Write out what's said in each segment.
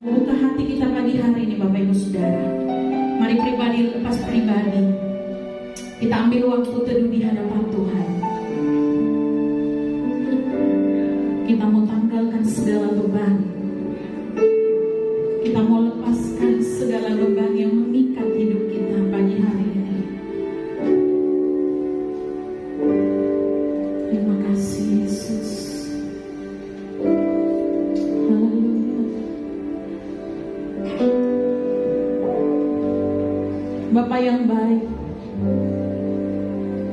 Buka hati kita pagi hari ini Bapak Ibu Saudara. Mari pribadi lepas pribadi, kita ambil waktu teduh di hadapan Tuhan. Kita mau tanggalkan segala beban. Kita mau lepaskan segala beban yang mengikat hidup kita pagi hari ini. Terima kasih Yesus. Bapa yang baik,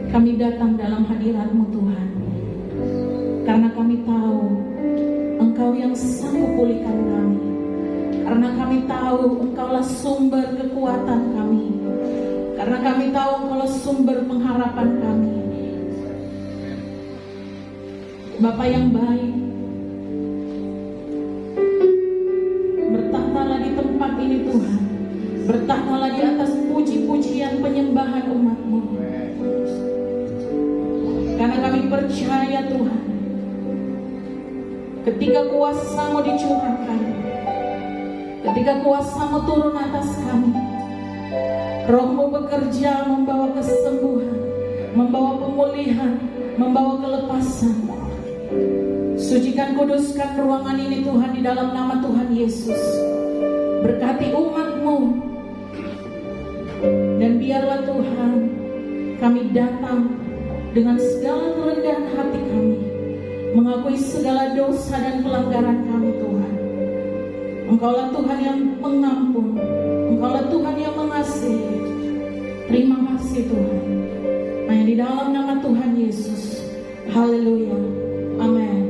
kami datang dalam hadirat-Mu Tuhan, karena kami tahu Engkau yang sanggup pulihkan kami, karena kami tahu Engkaulah sumber kekuatan kami, karena kami tahu Engkaulah sumber pengharapan kami. Bapa yang baik, bertahtalah di tempat ini Tuhan, bertahtalah di atas puji-pujian penyembahan umat-Mu, karena kami percaya Tuhan, ketika kuasa-Mu dicurahkan, ketika kuasa-Mu turun atas kami, Roh-Mu bekerja membawa kesembuhan, membawa pemulihan, membawa kelepasan. Sucikan, kuduskan ruangan ini Tuhan di dalam nama Tuhan Yesus. Berkati umat-Mu, dan biarlah Tuhan kami datang dengan segala kerendahan hati kami, mengakui segala dosa dan pelanggaran kami Tuhan. Engkaulah Tuhan yang pengampun, Engkaulah Tuhan yang mengasihi. Terima kasih Tuhan. Hanya di dalam nama Tuhan Yesus. Haleluya. Amin.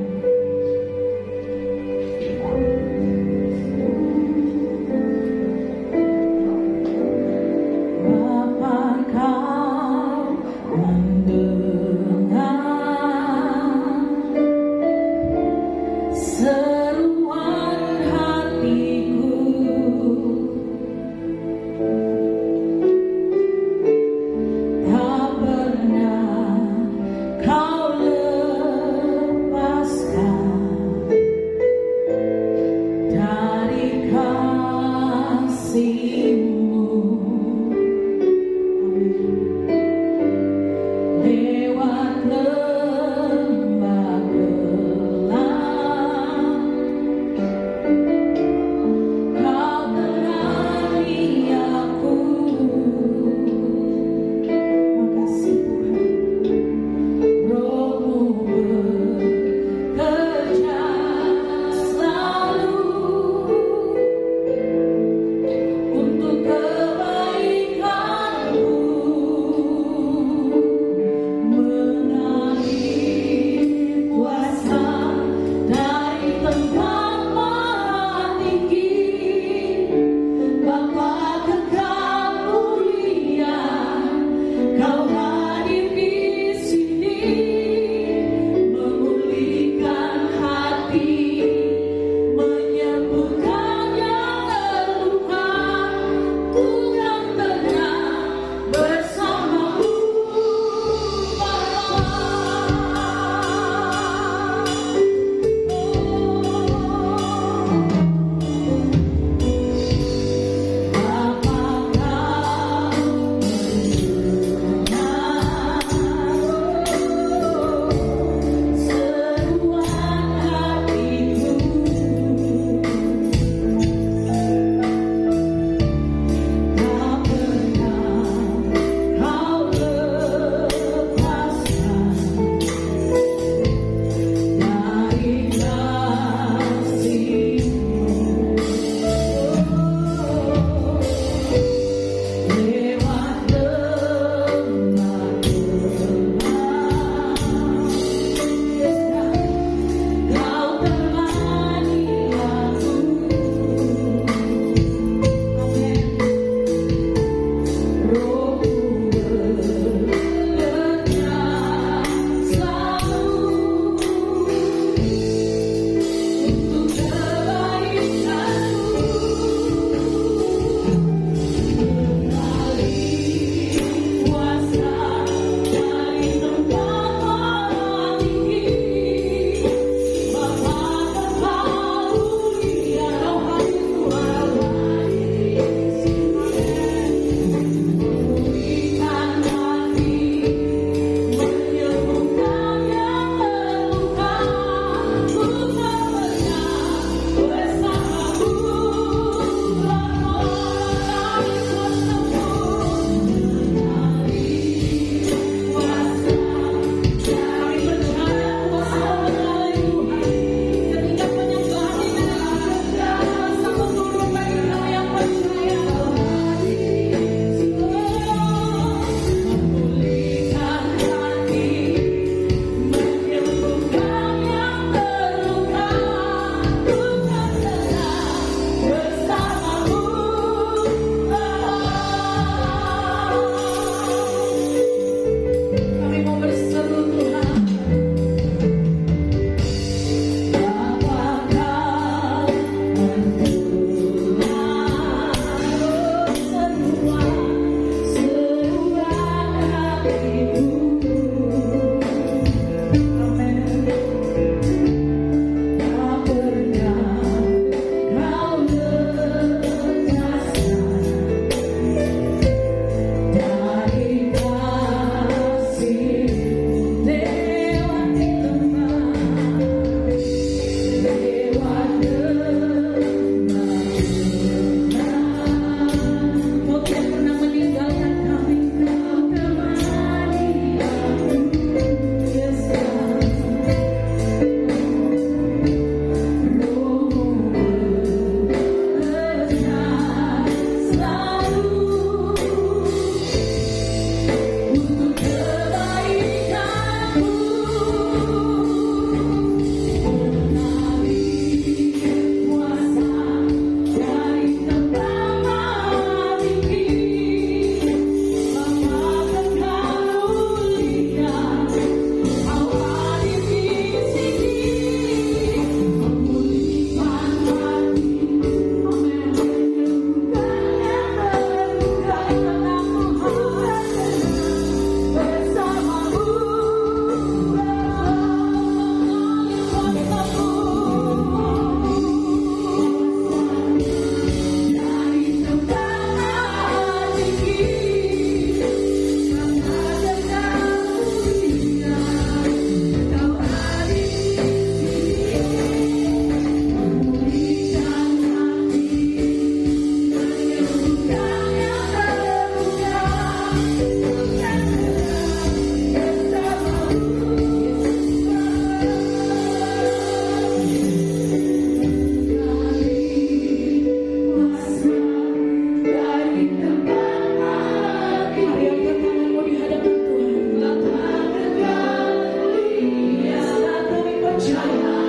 Benar Tuhan.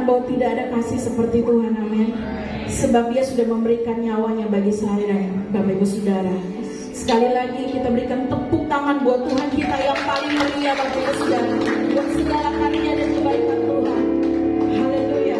mengatakan bahwa tidak ada kasih seperti Tuhan, amin. Sebab Dia sudah memberikan nyawanya bagi saya dan Bapak Ibu Saudara. Sekali lagi kita berikan tepuk tangan buat Tuhan kita yang paling mulia, Bapak Ibu Saudara, buat segala karunia dan kebaikan Tuhan. Haleluya.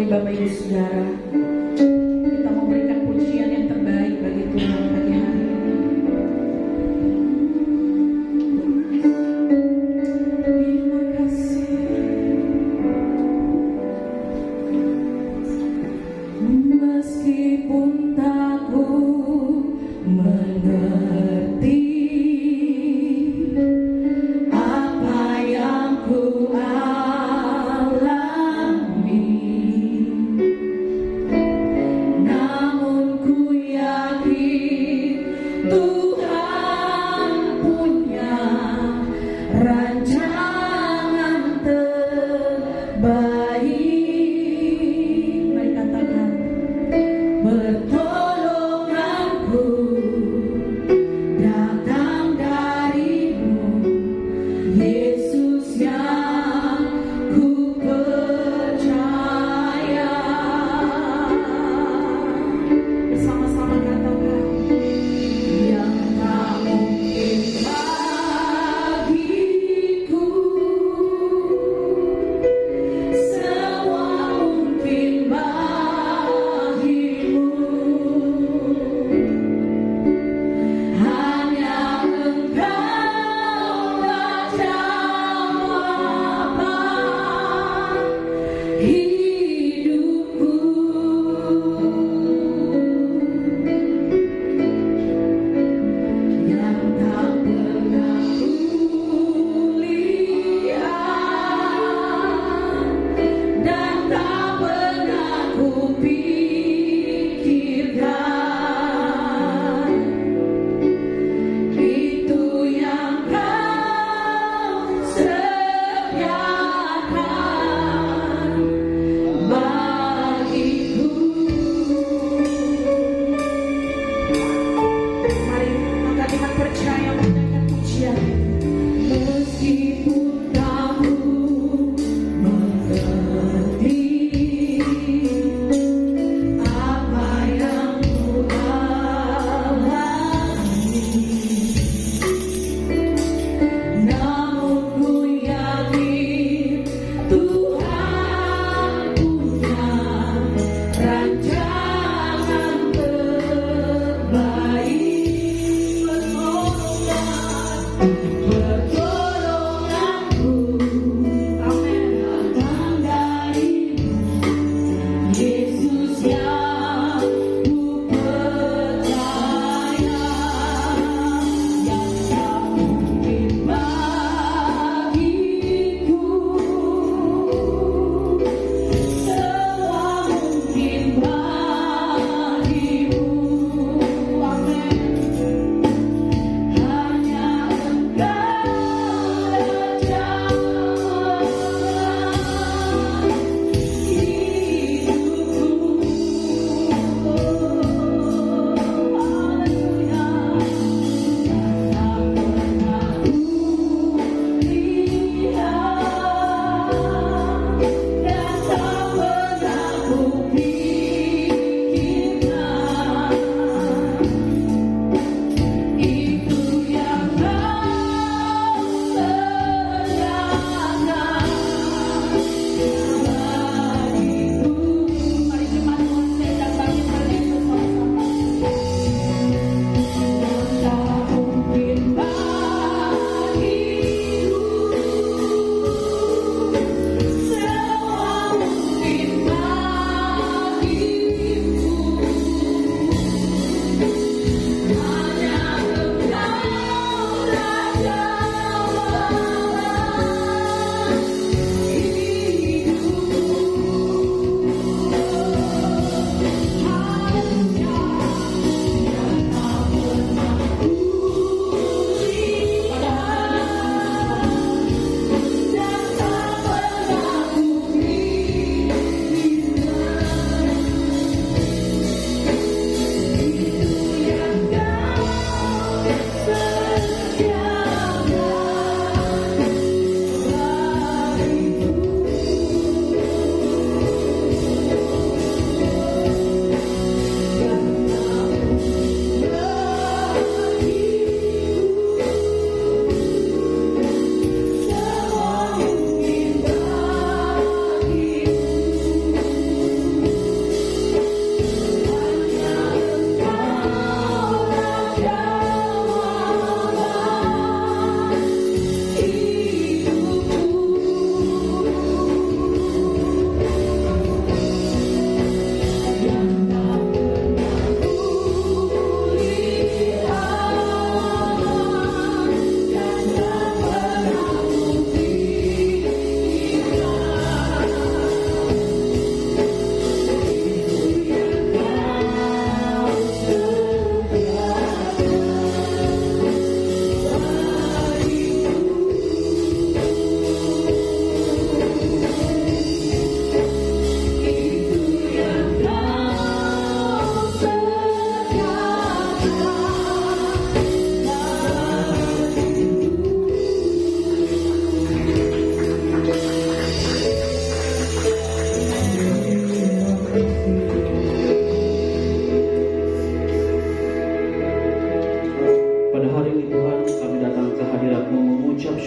Bapak Ibu Saudara, kita memberikan pujian yang terbaik bagi Tuhan pagi hari ini. Terima kasih. Meskipun tak ku mengerti apa yang ku alami,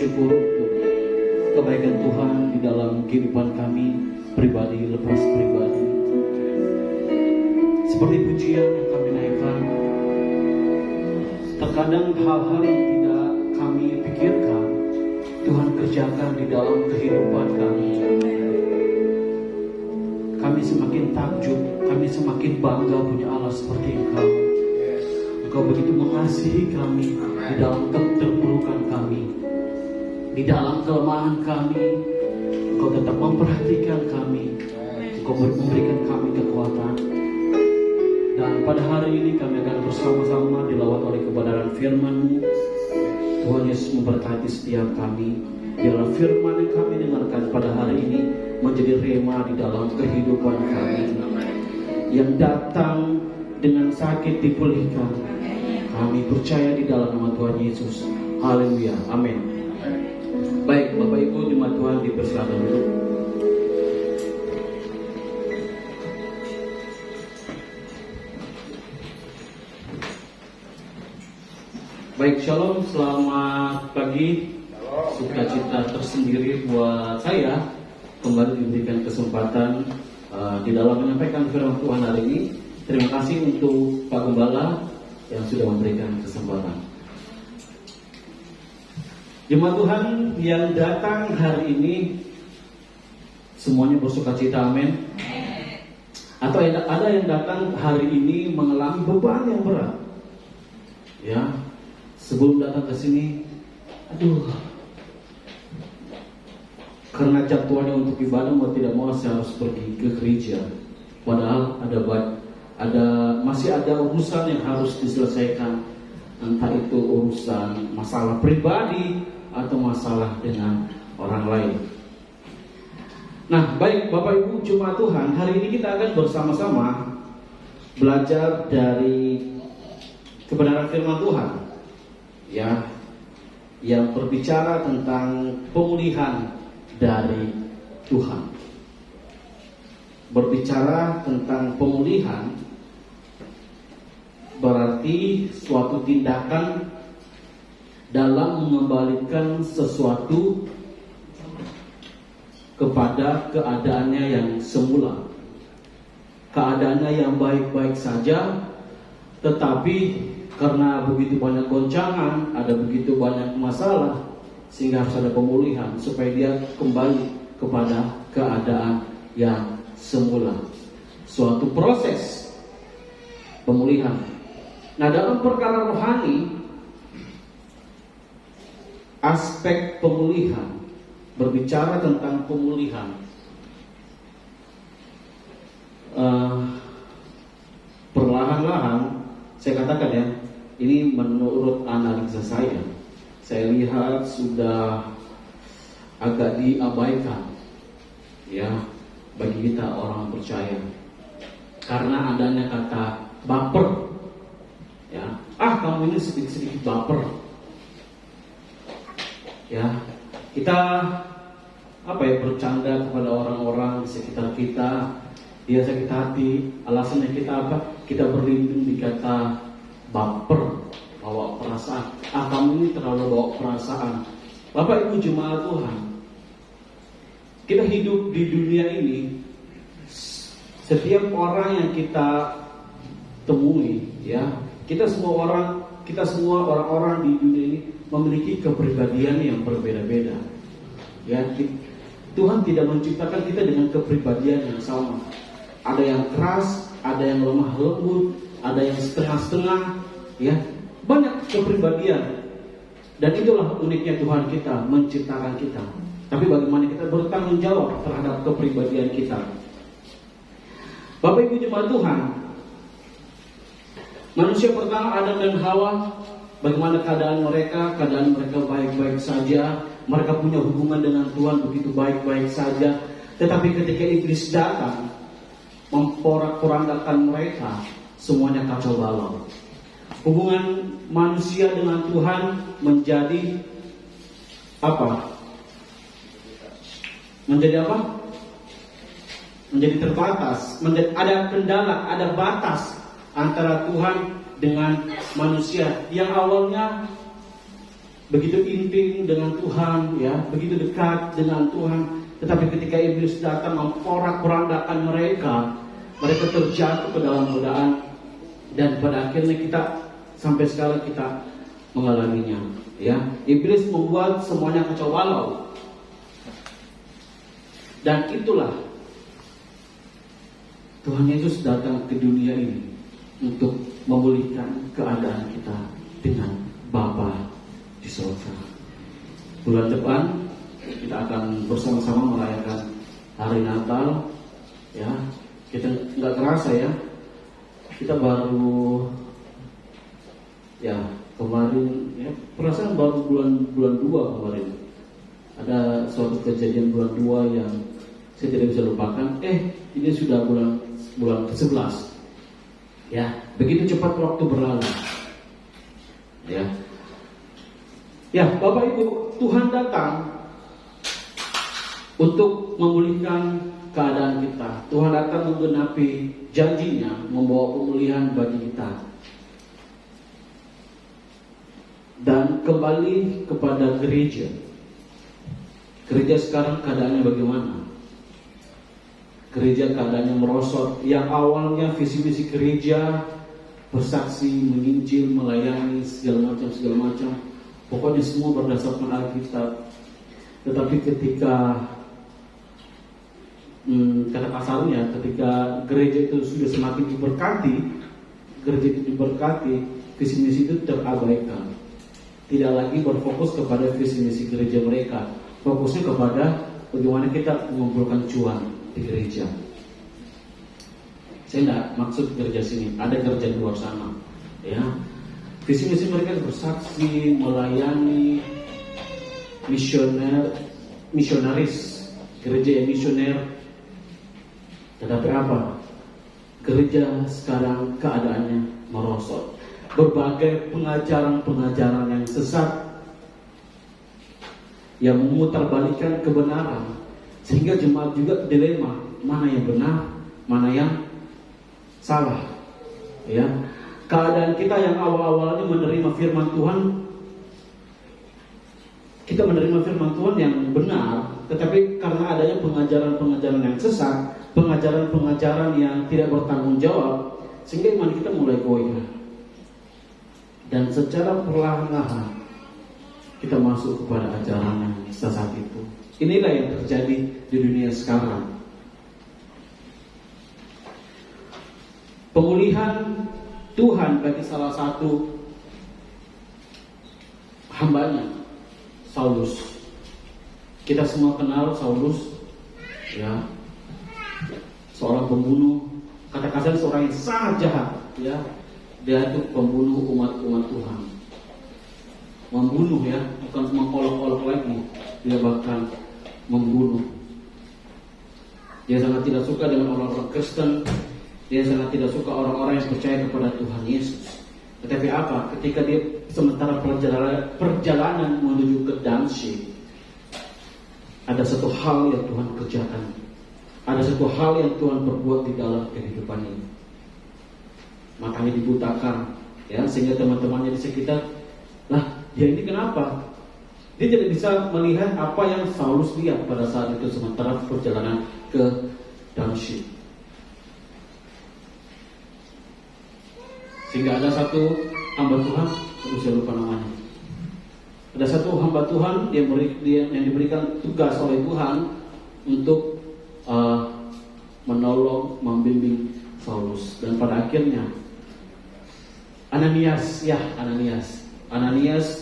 bersyukur untuk kebaikan Tuhan di dalam kehidupan kami pribadi lepas pribadi. Seperti pujian yang kami naikkan, terkadang hal-hal yang tidak kami pikirkan Tuhan kerjakan di dalam kehidupan kami. Kami semakin takjub, kami semakin bangga punya Allah seperti Engkau. Engkau begitu mengasihi kami di dalam keterpurukan kami, di dalam kelemahan kami. Engkau tetap memperhatikan kami. Engkau memberikan kami kekuatan. Dan pada hari ini kami akan bersama-sama dilawat oleh kebenaran firman-Mu. Tuhan Yesus memberkati setiap kami. Biarlah firman yang kami dengarkan pada hari ini menjadi rema di dalam kehidupan kami. Yang datang dengan sakit dipulihkan. Kami percaya di dalam nama Tuhan Yesus. Haleluya. Amin. Baik, Bapak Ibu jemaat Tuhan, dipersilakan dulu. Baik, shalom, selamat pagi. Sukacita tersendiri buat saya kembali diberikan kesempatan di dalam menyampaikan firman Tuhan hari ini. Terima kasih untuk Pak Gembala yang sudah memberikan kesempatan. Jemaat Tuhan yang datang hari ini semuanya bersukacita, amin. Atau ada yang datang hari ini mengalami beban yang berat. Ya, sebelum datang ke sini, karena jadwalnya untuk ibadah mau tidak mau saya harus pergi ke gereja. Padahal masih ada urusan yang harus diselesaikan, entah itu urusan masalah pribadi atau masalah dengan orang lain. Nah, baik Bapak Ibu jemaat Tuhan, hari ini kita akan bersama-sama belajar dari kebenaran firman Tuhan, ya, yang berbicara tentang pemulihan dari Tuhan. Berbicara tentang pemulihan berarti suatu tindakan dalam mengembalikan sesuatu kepada keadaannya yang semula, keadaannya yang baik-baik saja, tetapi karena begitu banyak goncangan, ada begitu banyak masalah, sehingga harus ada pemulihan supaya dia kembali kepada keadaan yang semula. Suatu proses pemulihan. Nah, dalam perkara rohani, aspek pemulihan, berbicara tentang pemulihan, perlahan-lahan saya katakan ya, ini menurut analisa saya lihat sudah agak diabaikan ya bagi kita orang percaya, karena adanya kata baper ya. Kamu ini sedikit-sedikit baper ya. Kita bercanda kepada orang-orang di sekitar kita, dia sakit hati, alasannya kita apa? Kita berlindung di kata baper, bawa perasaan. Kamu ini terlalu bawa perasaan. Bapak Ibu jemaat Tuhan, kita hidup di dunia ini, setiap orang yang kita temui, ya, kita semua orang-orang di dunia ini memiliki kepribadian yang berbeda-beda. Ya, Tuhan tidak menciptakan kita dengan kepribadian yang sama. Ada yang keras, ada yang lemah lembut, ada yang setengah-setengah, ya, banyak kepribadian. Dan itulah uniknya Tuhan kita menciptakan kita. Tapi bagaimana kita bertanggung jawab terhadap kepribadian kita? Bapak Ibu jemaat Tuhan, manusia pertama Adam dan Hawa, bagaimana keadaan mereka? Keadaan mereka baik-baik saja. Mereka punya hubungan dengan Tuhan begitu baik-baik saja. Tetapi ketika iblis datang memporak-porandakan mereka, semuanya kacau balau. Hubungan manusia dengan Tuhan menjadi apa? Menjadi apa? Menjadi terbatas. Ada kendala, ada batas antara Tuhan dengan manusia. Yang awalnya begitu intim dengan Tuhan, ya, begitu dekat dengan Tuhan. Tetapi ketika iblis datang memporak-porandakan mereka terjatuh ke dalam godaan, dan pada akhirnya kita sampai sekarang kita mengalaminya. Ya, iblis membuat semuanya kacau balau, dan itulah Tuhan Yesus datang ke dunia ini untuk memulihkan keadaan kita dengan Bapa di surga. Bulan depan kita akan bersama-sama merayakan hari Natal. Ya, kita nggak kerasa ya, kita baru ya kemarin ya, perasaan baru bulan 2 kemarin ada suatu kejadian bulan 2 yang saya tidak bisa lupakan. Ini sudah bulan ke-11. Ya, begitu cepat waktu berlalu. Ya, Bapak Ibu, Tuhan datang untuk memulihkan keadaan kita. Tuhan datang menggenapi janjinya, membawa pemulihan bagi kita. Dan kembali kepada gereja. Gereja sekarang keadaannya bagaimana? Gereja keadaannya merosot. Yang awalnya visi misi gereja bersaksi, menginjil, melayani segala macam. Pokoknya semua berdasarkan Alkitab. Tetapi ketika kata kasarnya, ketika gereja itu sudah semakin diberkati, visi misi itu terabaikan. Tidak lagi berfokus kepada visi misi gereja mereka. Fokusnya kepada bagaimana kita mengumpulkan cuan di gereja. Saya tidak maksud gereja sini, ada gereja di luar sana. Ya, visi misi mereka bersaksi, melayani, misionaris, gereja yang misioner. Tetapi apa? Gereja sekarang keadaannya merosot. Berbagai pengajaran yang sesat yang memutarbalikkan kebenaran, sehingga jemaat juga dilema, mana yang benar, mana yang salah. Ya, keadaan kita yang awal-awalnya menerima firman Tuhan, kita menerima firman Tuhan yang benar, tetapi karena adanya pengajaran-pengajaran yang sesat, pengajaran-pengajaran yang tidak bertanggung jawab, sehingga iman kita mulai goyah. Dan secara perlahan-lahan kita masuk kepada ajaran yang sesat itu. Inilah yang terjadi di dunia sekarang. Pemulihan Tuhan bagi salah satu hambanya, Saulus. Kita semua kenal Saulus, ya, seorang pembunuh, kata kasar seorang yang sangat jahat, ya. Dia itu pembunuh umat Tuhan. Membunuh, ya, bukan mengolok-olok lagi, dia bahkan membunuh. Dia sangat tidak suka dengan orang-orang Kristen. Dia sangat tidak suka orang-orang yang percaya kepada Tuhan Yesus. Tetapi apa? Ketika dia sementara perjalanan menuju ke Damsyik, ada satu hal yang Tuhan kerjakan. Ada satu hal yang Tuhan perbuat di dalam kehidupan ini. Matanya dibutakan, ya, sehingga teman-temannya di sekitar, lah, dia ini kenapa? Dia tidak bisa melihat apa yang Saulus lihat pada saat itu sementara perjalanan ke Damsyik. Sehingga ada satu hamba Tuhan, saya lupa namanya. Ada satu hamba Tuhan yang diberikan tugas oleh Tuhan untuk menolong, membimbing Saulus. Dan pada akhirnya Ananias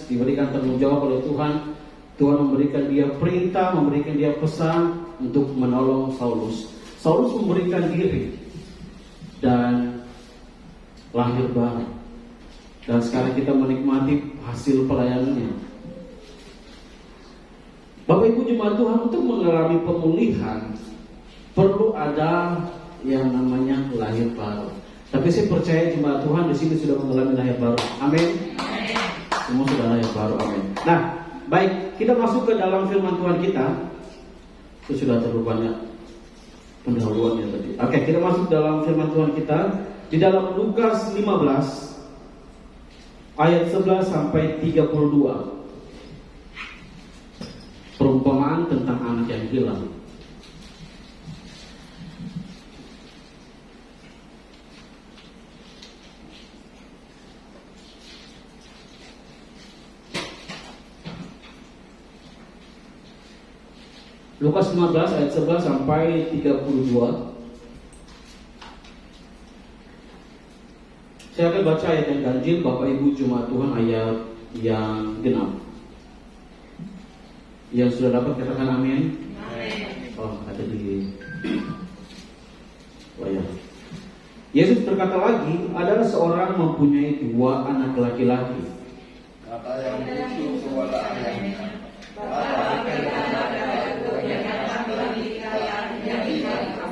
diberikan tanggung jawab oleh Tuhan. Tuhan memberikan dia perintah, memberikan dia pesan untuk menolong Saulus. Saulus memberikan diri dan lahir baru. Dan sekarang kita menikmati hasil pelayanannya. Bapak Ibu jemaat Tuhan, untuk mengalami pemulihan perlu ada yang namanya lahir baru. Tapi saya percaya jemaat Tuhan di sini sudah mengalami lahir baru. Amin. Semua sudah lahir baru. Amin. Nah, baik, kita masuk ke dalam firman Tuhan kita. Itu sudah terlalu banyak pendahuluannya tadi. Oke, kita masuk dalam firman Tuhan kita di dalam Lukas 15 ayat 11 sampai 32. Lukas 15 ayat 11 sampai 32. Saya akan baca ayat yang ganjil, Bapak Ibu Jemaat Tuhan, ayat yang genap. Yang sudah dapat katakan amin. Amin. Oh, ada di layar. Yesus berkata lagi, adalah seorang mempunyai 2 anak laki-laki. Kata yang lucu kepada ayahnya, Bapak berikan pada kebanyakan bagi kekayaan yang diberikan.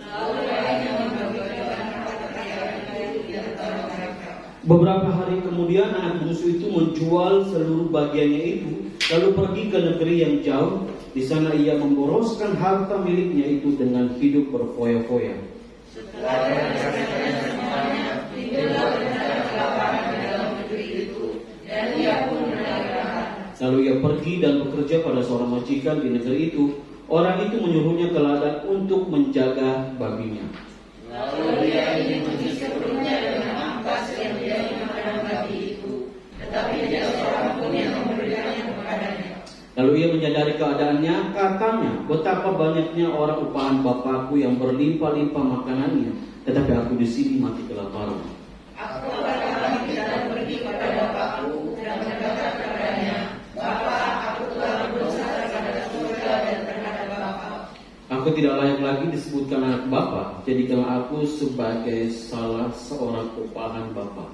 Lalu ayahnya membagikan harta kekayaan itu di antara mereka. Beberapa hari kemudian anak bungsu itu menjual seluruh bagiannya itu, lalu pergi ke negeri yang jauh. Di sana ia memboroskan harta miliknya itu dengan hidup berfoya-foya. Lalu ia pergi dan bekerja pada seorang majikan di negeri itu. Orang itu menyuruhnya ke ladang untuk menjaga babinya. Lalu dia ingin sebelumnya dengan ampas yang menjadi makanan babi itu, tetapi tidak seorang pun yang memberikannya kepadanya. Lalu ia menyadari keadaannya, katanya, betapa banyaknya orang upahan bapakku yang berlimpah-limpah makanannya, tetapi aku di sini mati kelaparan. Aku akan tidak pergi kepada bapakku dan berkata kepadanya, Bapa, aku telah berdosa terhadap surga dan terhadap Bapa. Aku tidak layak lagi disebutkan anak Bapa, jadikanlah aku sebagai salah seorang upahan Bapa.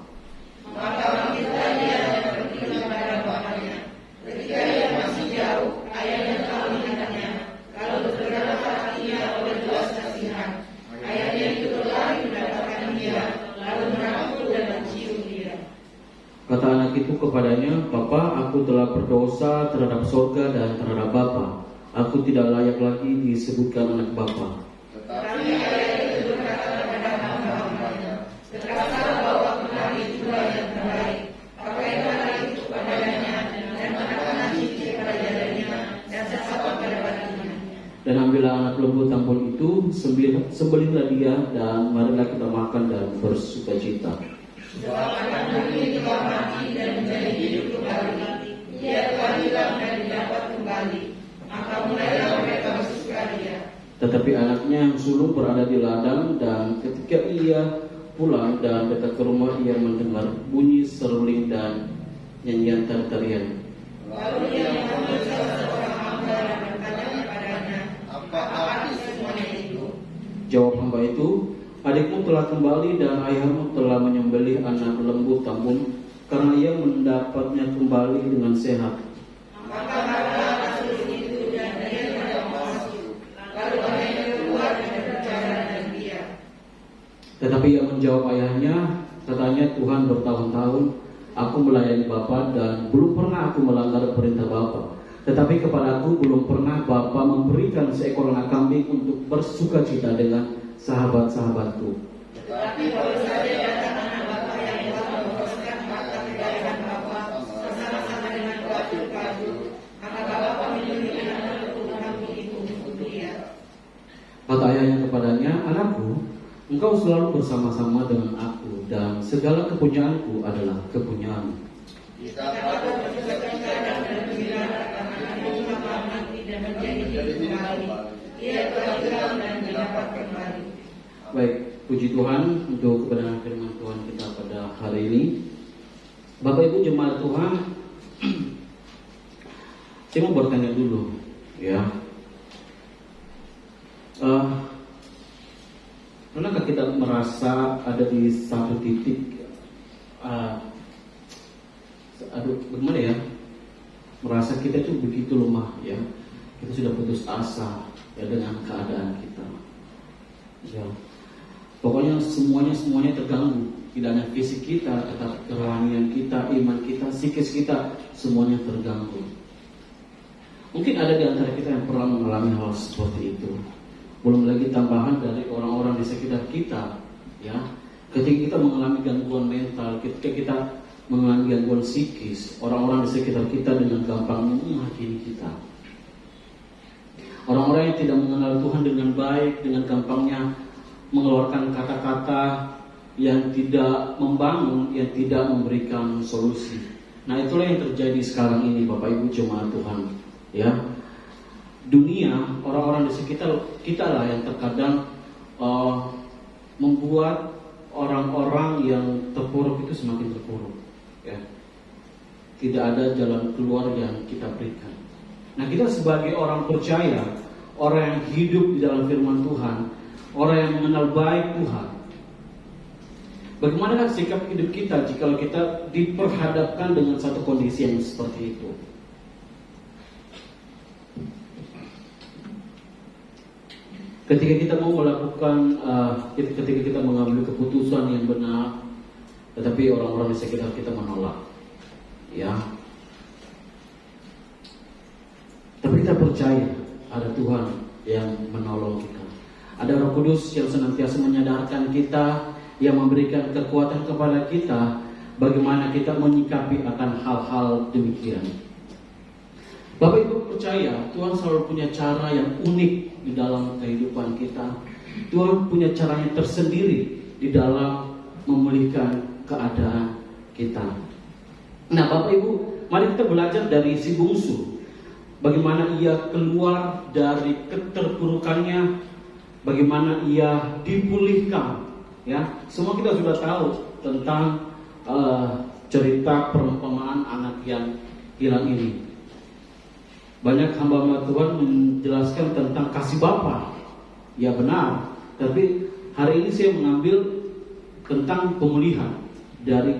Maka bangkitlah dia dan pergi kepada bapaknya. Ketika ia masih jauh, ayahnya telah melihatnya. Kalau bergerak hatinya oleh belas kasihan, ayahnya itu berlari mendapatkan dia, lalu merangkul dan mencium dia. Kata anak itu kepadanya, Bapa, aku telah berdosa terhadap surga dan terhadap Bapa. Aku tidak layak lagi disebutkan anak Bapa. Tetapi ayah itu berkata kepada hamba-hambanya, berkatalah bahwa kemari juga yang terbaik. Pakaikanlah itu kepadanya dan kenakanlah cincin pada jarinya dan sesapa pada badannya. Dan ambillah anak lembu tampon itu, sembelihlah dia, dan marilah kita makan dan bersukacita. Sebab anak ini telah mati dan menjadi hidup kembali. Dia telah hilang dan didapat kembali. Maka mulailah mereka bersukaria. Tetapi anaknya yang sulung berada di ladang, dan ketika ia pulang dan dekat ke rumah, ia mendengar bunyi seruling dan nyanyian tarian. Lalu dia memanggil salah seorang hamba dan bertanya kepadanya, apa arti semuanya itu? Jawab hamba itu, adikmu telah kembali dan ayahmu telah menyembelih anak lembu tambun, karena ia mendapatnya kembali dengan sehat. Maka marahlah rasul itu dan dia tidak masuk. Lalu ayahnya keluar dan berbicara dengan dia. Tetapi ia menjawab ayahnya, katanya, Tuhan, bertahun-tahun aku melayani Bapa dan belum pernah aku melanggar perintah Bapa. Tetapi kepadaku belum pernah Bapa memberikan seekor anak kambing untuk bersukacita dengan sahabat-sahabatku. Tetapi baru saja datang anak Bapa yang telah memboroskan harta kekayaan Bapa bersama-sama dengan baju. Maka Bapa menyuruh anak lembu itu untuk dia. Kata ayahnya kepadanya, anakku, engkau selalu bersama-sama dengan aku, dan segala kepunyaanku adalah kepunyaanmu. Kita patut bersukacita dan bergembira karena anakmu telah mati dan menjadi hidup kembali. Ia telah hilang dan didapat kembali. Baik, puji Tuhan untuk kebenaran firman Tuhan kita pada hari ini. Bapak Ibu jemaat Tuhan, saya mau bertanya dulu, ya. Pernahkah kita merasa ada di satu titik, bagaimana ya? Merasa kita itu begitu lemah, ya. Kita sudah putus asa, ya, dengan keadaan kita. Ya. Pokoknya semuanya terganggu. Tidak hanya fisik kita, tetapi kerohanian kita, iman kita, psikis kita, semuanya terganggu. Mungkin ada di antara kita yang pernah mengalami hal seperti itu. Belum lagi tambahan dari orang-orang di sekitar kita, ya. Ketika kita mengalami gangguan mental, ketika kita mengalami gangguan psikis, orang-orang di sekitar kita dengan gampang menghakimi kita. Orang-orang yang tidak mengenal Tuhan dengan baik, dengan gampangnya mengeluarkan kata-kata yang tidak membangun, yang tidak memberikan solusi. Nah, itulah yang terjadi sekarang ini, Bapak Ibu jemaat Tuhan, ya. dunia, orang-orang di sekitar kita lah yang terkadang membuat orang-orang yang terpuruk itu semakin terpuruk, ya. Tidak ada jalan keluar yang kita berikan. Nah, kita sebagai orang percaya, orang yang hidup di dalam firman Tuhan, orang yang mengenal baik Tuhan, bagaimana sikap hidup kita jika kita diperhadapkan dengan satu kondisi yang seperti itu? Ketika kita mau melakukan, ketika kita mengambil keputusan yang benar, tetapi orang-orang di sekitar kita menolak, ya. Tapi kita percaya ada Tuhan yang menolong kita. Ada Roh Kudus yang senantiasa menyadarkan kita, yang memberikan kekuatan kepada kita, bagaimana kita menyikapi akan hal-hal demikian. Bapak Ibu percaya Tuhan selalu punya cara yang unik di dalam kehidupan kita. Tuhan punya caranya tersendiri di dalam memulihkan keadaan kita. Nah, Bapak Ibu, mari kita belajar dari si bungsu. Bagaimana ia keluar dari keterpurukannya, bagaimana ia dipulihkan. Ya, semua kita sudah tahu tentang cerita perumpamaan anak yang hilang ini. Banyak hamba Tuhan menjelaskan tentang kasih Bapa. Ya benar, tapi hari ini saya mengambil tentang pemulihan dari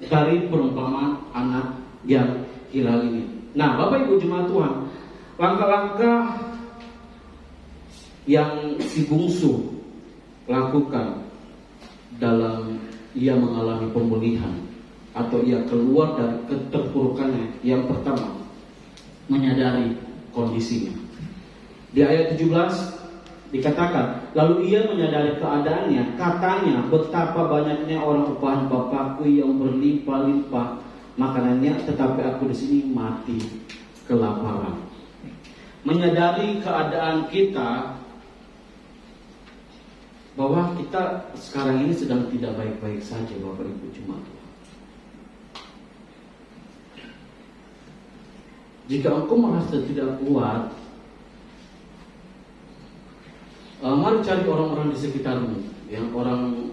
dari perumpamaan anak yang hilang ini. Nah, Bapak Ibu jemaat Tuhan, langkah-langkah yang si bungsu lakukan dalam ia mengalami pemulihan atau ia keluar dari keterpurukannya, yang pertama, menyadari kondisinya. Di ayat 17 dikatakan, lalu ia menyadari keadaannya, katanya, betapa banyaknya orang upahan Bapakku yang berlimpah-limpah makanannya, tetapi aku di sini mati kelaparan. Menyadari keadaan kita, bahwa kita sekarang ini sedang tidak baik-baik saja, Bapak Ibu jemaat. Jika engkau merasa tidak kuat, mari cari orang-orang di sekitarmu, yang orang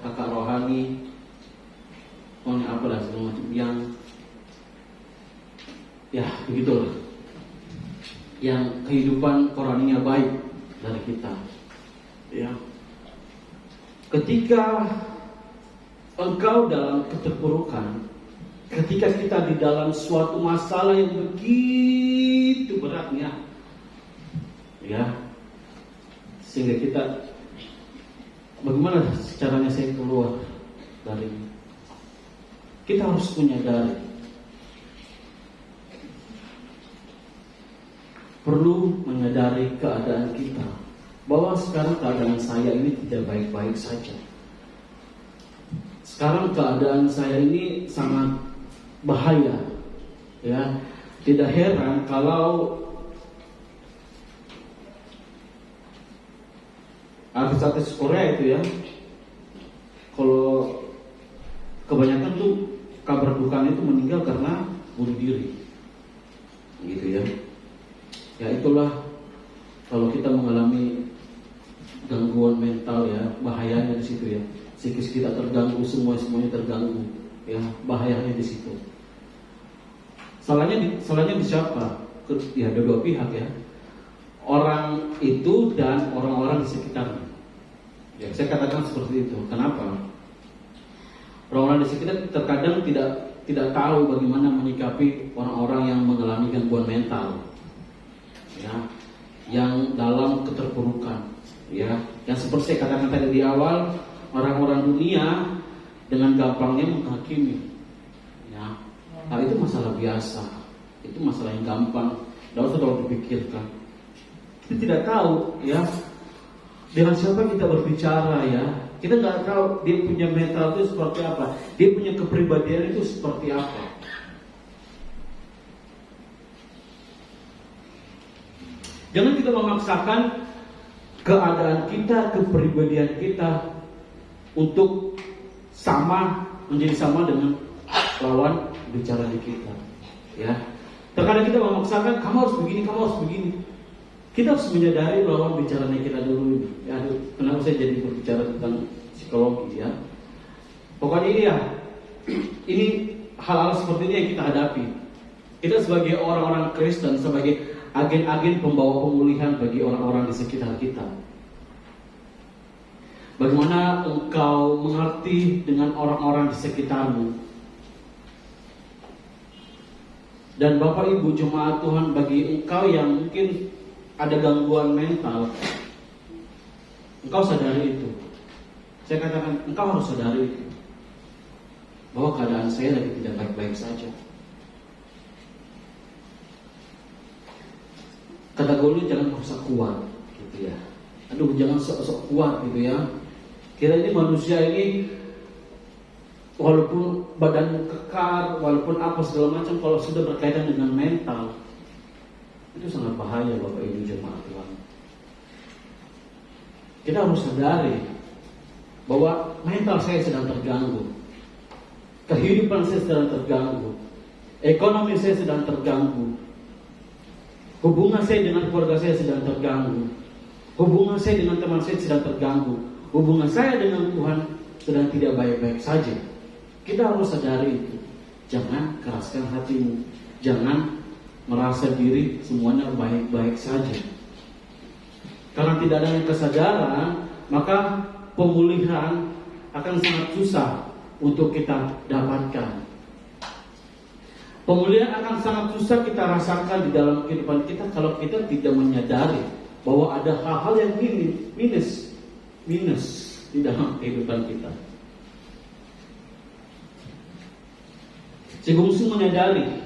kakak rohani, apalah segala macam, yang ya begitulah, yang kehidupan rohaninya baik dari kita. Ya, ketika engkau dalam keterpurukan, ketika kita di dalam suatu masalah yang begitu beratnya, ya, sehingga kita, bagaimana caranya saya keluar dari ini? Kita harus menyadari, perlu menyadari keadaan kita, bahwa sekarang keadaan saya ini tidak baik-baik saja. Sekarang keadaan saya ini sangat bahaya, ya. Tidak heran kalau artis-artis Korea itu, ya, kalau kebanyakan tuh kabar dukanya itu meninggal karena bunuh diri, gitu ya. Ya itulah, kalau kita mengalami gangguan mental, ya, bahayanya di situ, ya. Psikis kita terganggu, semuanya terganggu, ya, bahayanya di situ. Salahnya di siapa? Ya, ada dua pihak, ya. Orang itu dan orang-orang di sekitarnya. Ya, saya katakan seperti itu. Kenapa? Orang-orang di sekitar terkadang tidak tahu bagaimana menyikapi orang-orang yang mengalami gangguan mental, ya, yang dalam keterpurukan, ya, yang seperti saya katakan tadi di awal, orang-orang dunia dengan gampangnya menghakimi, ya. Nah, itu masalah biasa, itu masalah yang gampang, tidak usah terlalu dipikirkan. Kita tidak tahu, ya, dengan siapa kita berbicara, ya. Kita nggak tahu dia punya mental itu seperti apa, dia punya kepribadian itu seperti apa. Jangan kita memaksakan keadaan kita, kepribadian kita untuk menjadi sama dengan lawan bicaranya kita, ya. Terkadang kita memaksakan, kamu harus begini, kamu harus begini. Kita harus menyadari bahwa bicaranya kita dulu. Ya, kenapa saya jadi berbicara tentang psikologi ya? Pokoknya ini ya, ini hal-hal seperti ini yang kita hadapi. Kita sebagai orang-orang Kristen, sebagai agen-agen pembawa pemulihan bagi orang-orang di sekitar kita. Bagaimana engkau mengerti dengan orang-orang di sekitarmu? Dan Bapak Ibu jemaat Tuhan, bagi engkau yang mungkin ada gangguan mental, engkau sadari itu. Saya katakan, engkau harus sadari itu, bahwa keadaan saya lagi tidak baik-baik saja. Kata Gaul, jangan merasa kuat gitu ya. Aduh, jangan sok-sok kuat gitu ya. Kira ini manusia ini walaupun badan kekar, walaupun apa segala macam, kalau sudah berkaitan dengan mental, itu sangat bahaya Bapak Ibu jemaat Tuhan. Kita harus sadari bahwa mental saya sedang terganggu, kehidupan saya sedang terganggu, ekonomi saya sedang terganggu, hubungan saya dengan keluarga saya sedang terganggu, hubungan saya dengan teman saya sedang terganggu, hubungan saya dengan Tuhan sedang tidak baik-baik saja. Kita harus sadari itu. Jangan keraskan hatimu, jangan merasa diri semuanya baik-baik saja. Karena tidak ada kesadaran, maka pemulihan akan sangat susah untuk kita dapatkan. Pemulihan akan sangat susah kita rasakan di dalam kehidupan kita kalau kita tidak menyadari bahwa ada hal-hal yang minus di dalam kehidupan kita. Si bungsu menyadari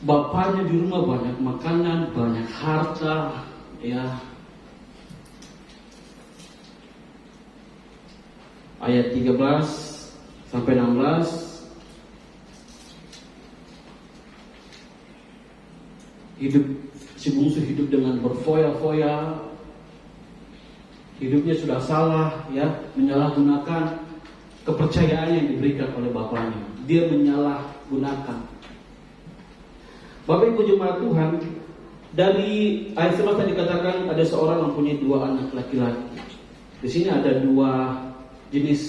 bapaknya di rumah banyak makanan, banyak harta, ya. Ayat 13 sampai 16. Si bungsu hidup dengan berfoya-foya. Hidupnya sudah salah, ya, menyalahgunakan kepercayaan yang diberikan oleh bapaknya. Dia menyalahgunakan. Bapak Ibu jemaat Tuhan, dari ayat 11 dikatakan ada seorang mempunyai 2 anak laki-laki. Di sini ada 2 jenis.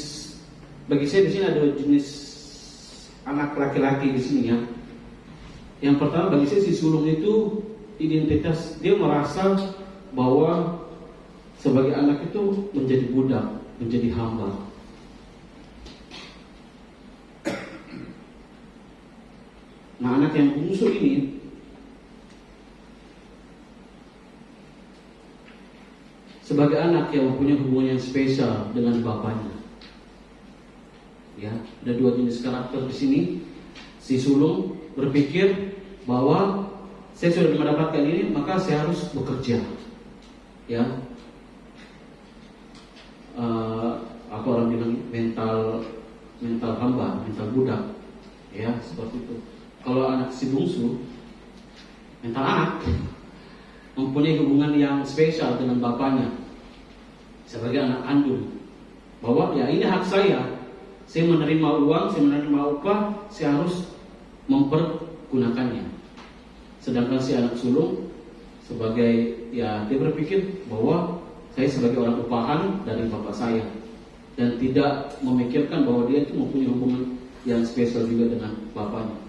Bagi saya di sini ada 2 jenis anak laki-laki di sini ya. Yang pertama bagi saya si sulung itu identitas, dia merasa bahwa sebagai anak itu menjadi budak, menjadi hamba. Nah, anak yang bungsu ini sebagai anak yang mempunyai hubungan yang spesial dengan bapaknya. Ya, ada 2 jenis karakter di sini. Si sulung berpikir bahwa saya sudah mendapatkan ini, maka saya harus bekerja. Ya, aku orang bilang mental hamba, mental budak. Ya, seperti itu. Kalau anak si bungsu, mental anak, mempunyai hubungan yang spesial dengan bapaknya sebagai anak kandung, bahwa ya ini hak saya menerima uang, saya menerima upah, saya harus mempergunakannya. Sedangkan si anak sulung sebagai, ya, dia berpikir bahwa saya sebagai orang upahan dari bapak saya, dan tidak memikirkan bahwa dia itu mempunyai hubungan yang spesial juga dengan bapaknya.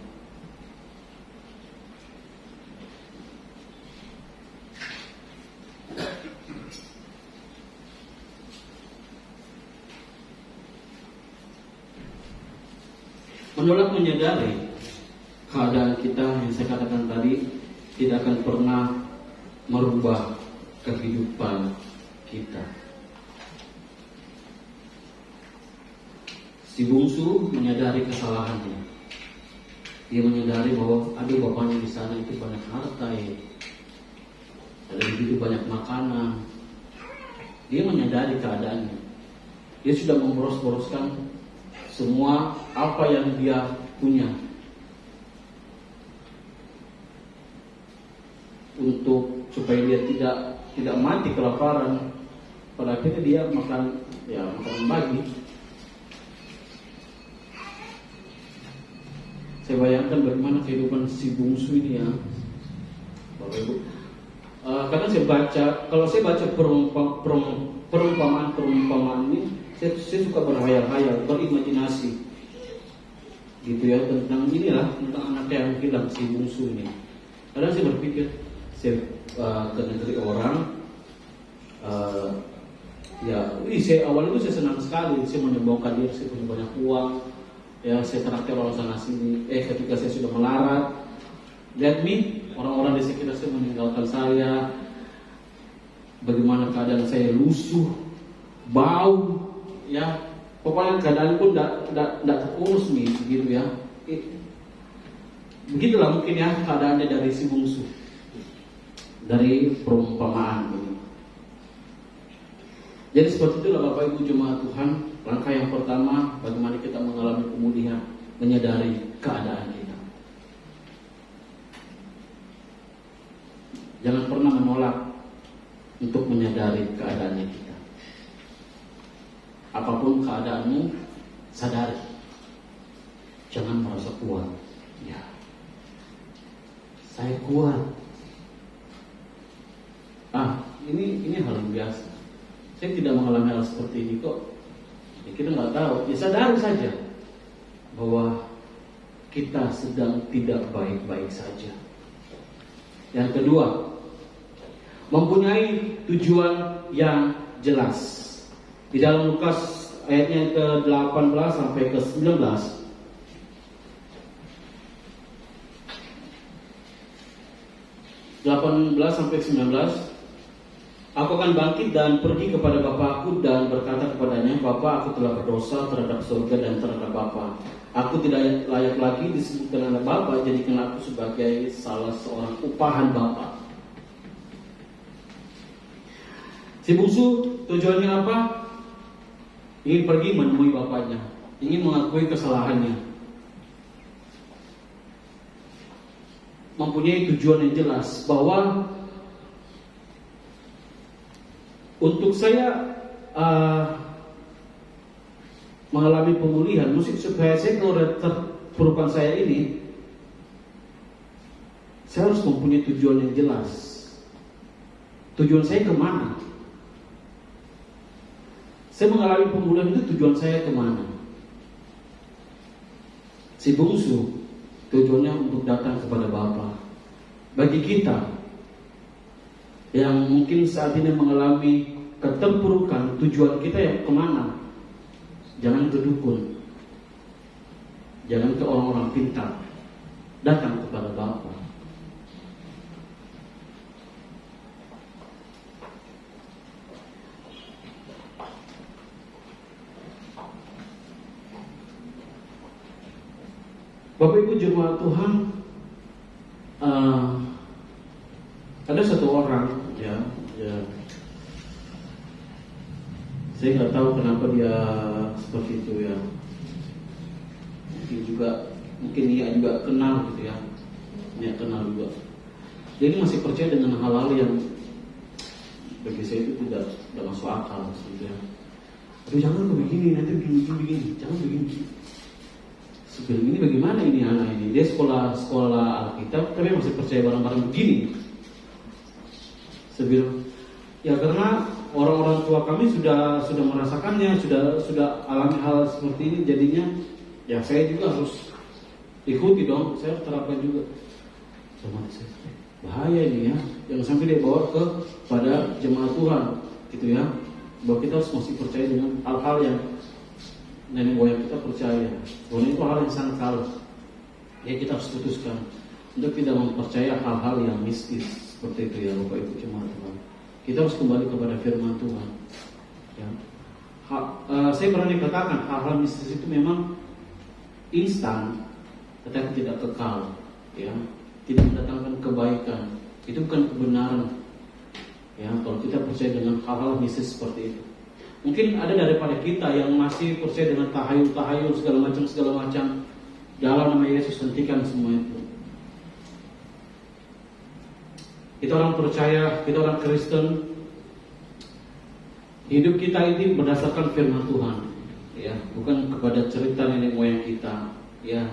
Menolak menyadari keadaan kita yang saya katakan tadi tidak akan pernah merubah kehidupan kita. Si bungsu menyadari kesalahannya. Dia menyadari bahwa ada bapaknya di sana itu banyak harta, ya. Ada begitu banyak makanan. Dia menyadari keadaannya. Dia sudah memboros-boroskan semua apa yang dia punya untuk supaya dia tidak mati kelaparan. Pada akhirnya dia makan makanan bagi. Saya bayangkan bagaimana kehidupan si bungsu ini ya, Bapak Ibu. Kadang kalau saya baca perumpamaan ini, saya suka berhayal-hayal, berimajinasi, gitu ya, tentang inilah, tentang anak yang hilang, si bungsu ini. Kadang saya berpikir, saya ke negeri orang, awal itu saya senang sekali, saya menyombongkan diri, saya punya banyak uang, ya, saya traktir orang sana sini. Ketika saya sudah melarat, lihat nih, orang-orang di sekitar saya meninggalkan saya, bagaimana keadaan saya lusuh, bau, ya, pokoknya keadaan pun tidak terurus nih, gitu ya. Begitulah mungkin ya keadaannya dari si bungsu, dari perumpamaan ini. Jadi seperti itulah Bapak Ibu jemaat Tuhan. Langkah yang pertama, bagaimana kita mengalami pemulihan, menyadari keadaan kita. Jangan pernah menolak untuk menyadari keadaannya kita. Apapun keadaanmu, sadari. Jangan merasa kuat. Ya, saya kuat. Ini hal yang biasa. Saya tidak mengalami hal seperti ini kok. Ya, kita nggak tahu. Ya sadari saja bahwa kita sedang tidak baik-baik saja. Yang kedua, mempunyai tujuan yang jelas. Di dalam Lukas ayatnya ke-18 sampai ke-19. 18 sampai 19. Aku akan bangkit dan pergi kepada Bapakku dan berkata kepadanya, Bapa, aku telah berdosa terhadap surga dan terhadap Bapa. Aku tidak layak lagi disebutkan anak Bapa, jadikan aku sebagai salah seorang upahan Bapa. Si bungsu tujuannya apa? Ingin pergi menemui bapaknya, ingin mengakui kesalahannya, mempunyai tujuan yang jelas bahwa untuk saya mengalami pemulihan, mesti supaya saya keluar terpurukan saya ini, saya harus mempunyai tujuan yang jelas. Tujuan saya kemana? Saya mengalami pemulihan itu tujuan saya kemana? Si bungsu tujuannya untuk datang kepada Bapa. Bagi kita yang mungkin saat ini mengalami keterpurukan, tujuan kita yang kemana? Jangan ke dukun, jangan ke orang-orang pintar, datang kepada Bapa. Bapak Ibu jemaat Tuhan, ada satu orang, ya, saya nggak tahu kenapa dia seperti itu ya. Mungkin dia juga kenal gitu ya, dia kenal juga. Jadi masih percaya dengan hal-hal yang bagi saya itu tidak masuk akal gitu ya. Aduh, jangan begini, nanti begini, jangan begini. Sebelum ini bagaimana ini anak ini? Dia sekolah Alkitab, tapi masih percaya barang-barang begini. Sebelum, ya karena orang-orang tua kami sudah merasakannya, sudah alami hal seperti ini, jadinya ya saya juga harus ikuti dong, saya terapkan juga. Jemaat saya, bahaya ini ya, jangan sampai dia bawa pada jemaat Tuhan, gitu ya. Bahwa kita harus masih percaya dengan hal-hal yang nenek moyang kita percaya. Sebenarnya itu hal yang sangat salah. Ya kita harus putuskan untuk tidak mempercaya hal-hal yang mistis seperti itu ya Bapak Ibu jemaat Tuhan. Kita harus kembali kepada firman Tuhan. Ya. Saya pernah dikatakan hal-hal mistis itu memang instan, tetapi tidak kekal. Ya, tidak mendatangkan kebaikan. Itu bukan kebenaran. Ya, kalau kita percaya dengan hal-hal mistis seperti itu. Mungkin ada daripada kita yang masih percaya dengan tahayul segala macam. Dalam nama Yesus hentikan semua itu. Kita orang percaya, kita orang Kristen, hidup kita ini berdasarkan firman Tuhan, ya, bukan kepada cerita nenek moyang kita, ya.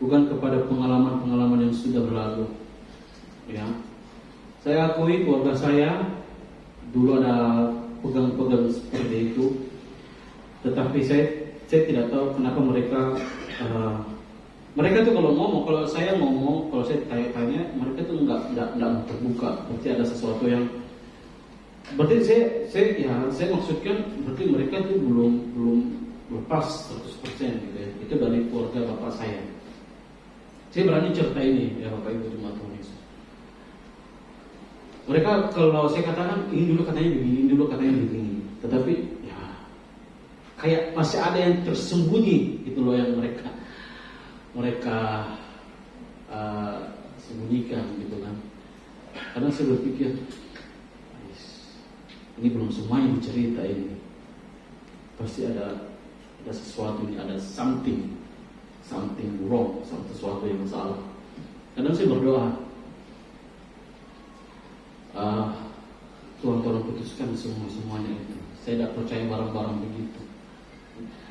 bukan kepada pengalaman-pengalaman yang sudah berlalu. Ya, saya akui keluarga saya dulu ada pegang-pegang seperti itu, tetapi saya tidak tahu kenapa mereka tuh kalau ngomong, kalau saya ngomong, kalau saya tanya, mereka tuh nggak terbuka. Berarti ada sesuatu yang, berarti saya maksudkan, berarti mereka tuh belum lepas 100% gitu ya. Itu dari keluarga bapak saya. Saya berani cerita ini ya Bapak Ibu Jemaat Tuhan Yesus. Mereka kalau saya katakan ini dulu katanya begini, ini dulu katanya begini, tetapi ya kayak masih ada yang tersembunyi gitu loh yang mereka sembunyikan gitu kan. Karena saya berpikir ini belum semuanya cerita ini, pasti ada sesuatu ini, ada something wrong, sesuatu yang salah. Kadang saya berdoa, Tuhan tolong putuskan semuanya itu. Saya tidak percaya barang-barang begitu.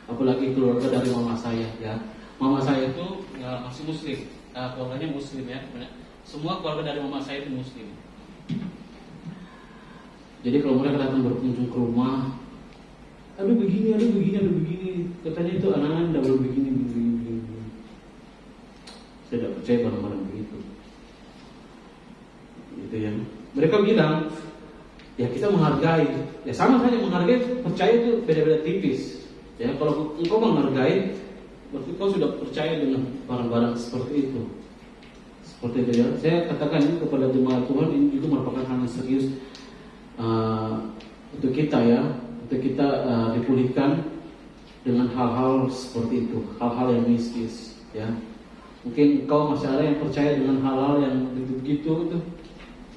Apalagi keluarga dari mama saya ya. Mama saya itu ya, masih muslim, keluarganya muslim ya. Semua keluarga dari mama saya itu muslim. Jadi kalau mereka datang berkunjung ke rumah, ada begini, katanya itu anak-anak tidak boleh begini. Saya tidak percaya barang-barang begitu. Gitu ya. Mereka bilang, ya kita menghargai, ya sama saja menghargai, percaya itu beda-beda tipis. Ya kalau engkau menghargai, berarti kau sudah percaya dengan barang-barang seperti itu. Seperti itu ya. Saya katakan ini kepada jemaat Tuhan, ini juga merupakan hal yang serius untuk kita ya, untuk kita dipulihkan dengan hal-hal seperti itu, hal-hal yang mistis ya. Mungkin kau masih ada yang percaya dengan hal-hal yang begitu itu.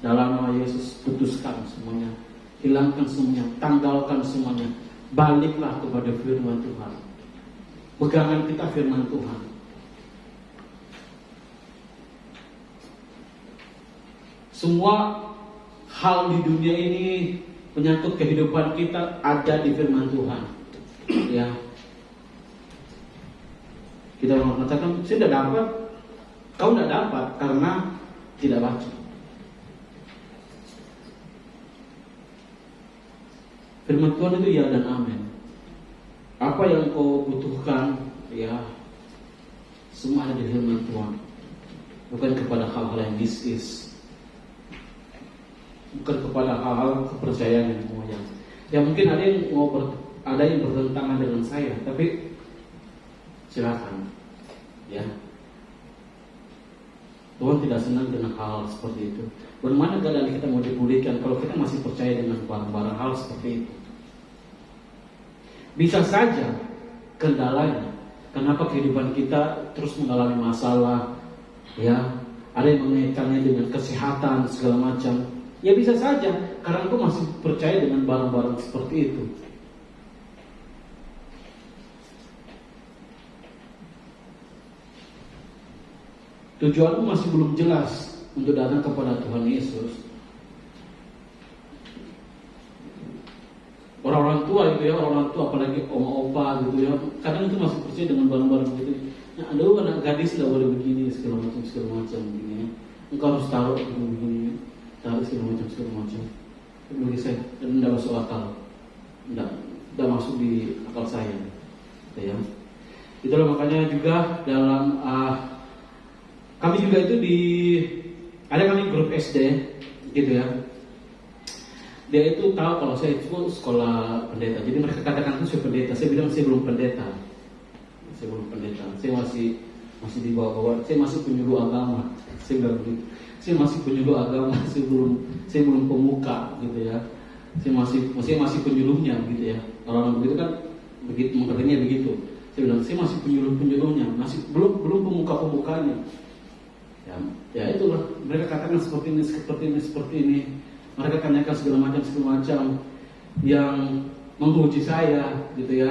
Dalam nama Yesus, putuskan semuanya, hilangkan semuanya, tanggalkan semuanya, baliklah kepada firman Tuhan. Pegangan kita firman Tuhan. Semua hal di dunia ini menyangkut kehidupan kita ada di firman Tuhan. Ya. Kita mengatakan, saya tidak dapat, kau tidak dapat karena tidak baca. Firman Tuhan itu ya dan amin. Apa yang kau butuhkan, ya semua ada di firman Tuhan. Bukan kepada hal-hal yang mistis, bukan kepada hal-hal kepercayaan yang moyang. Ya mungkin ada yang bertentangan dengan saya, tapi silakan. Ya, Tuhan tidak senang dengan hal seperti itu. Bagaimana keadaan kita mau dipulihkan kalau kita masih percaya dengan barang-barang hal seperti itu? Bisa saja kendalanya. Kenapa kehidupan kita terus mengalami masalah? Ya, ada yang mengaitkannya dengan kesehatan segala macam. Ya bisa saja karena engkau masih percaya dengan barang-barang seperti itu. Tujuanmu masih belum jelas untuk datang kepada Tuhan Yesus. Orang-orang tua itu ya, orang tua apalagi oma-opa gitu ya, kadang itu masih percaya dengan barang-barang gitu. Nah, ada anak gadis tidak boleh begini segala macam begini ya. Engkau harus taruh begini, taruh segala macam. Bagi saya tidak masuk akal, tidak masuk di akal saya. Ya. Itulah makanya juga dalam kami juga itu ada kami grup SD gitu ya. Dia itu tahu kalau saya itu sekolah pendeta. Jadi mereka katakan itu saya pendeta. Saya bilang saya belum pendeta. Saya masih di bawah-bawah. Saya masih penyuluh agama. Saya bilang begitu. Saya masih penyuluh agama. Saya belum pemuka gitu ya. Saya masih penyuluhnya gitu ya. Orang begitu kan begitu mengertinya begitu. Saya bilang saya masih penyuluhnya, masih belum pemuka-pemukanya. Ya itulah mereka katakan seperti ini. Mereka tanyakan segala macam yang menguji saya gitu ya.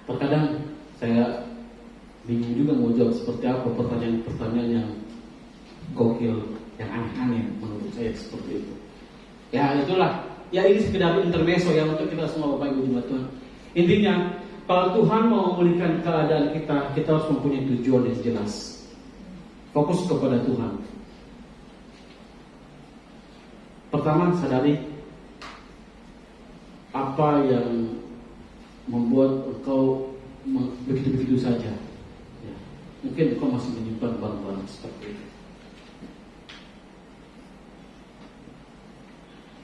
Terkadang saya bingung juga mau jawab seperti apa pertanyaan yang gokil, yang aneh-aneh menurut saya seperti itu. Ya itulah. Ya ini sekedar intermezzo ya untuk kita semua Bapak Ibu jemaat Tuhan. Intinya kalau Tuhan mau memulihkan keadaan kita, kita harus mempunyai tujuan yang jelas. Fokus kepada Tuhan. Pertama, sadari apa yang membuat engkau begitu-begitu saja. Ya. Mungkin engkau masih menyimpan barang-barang seperti itu.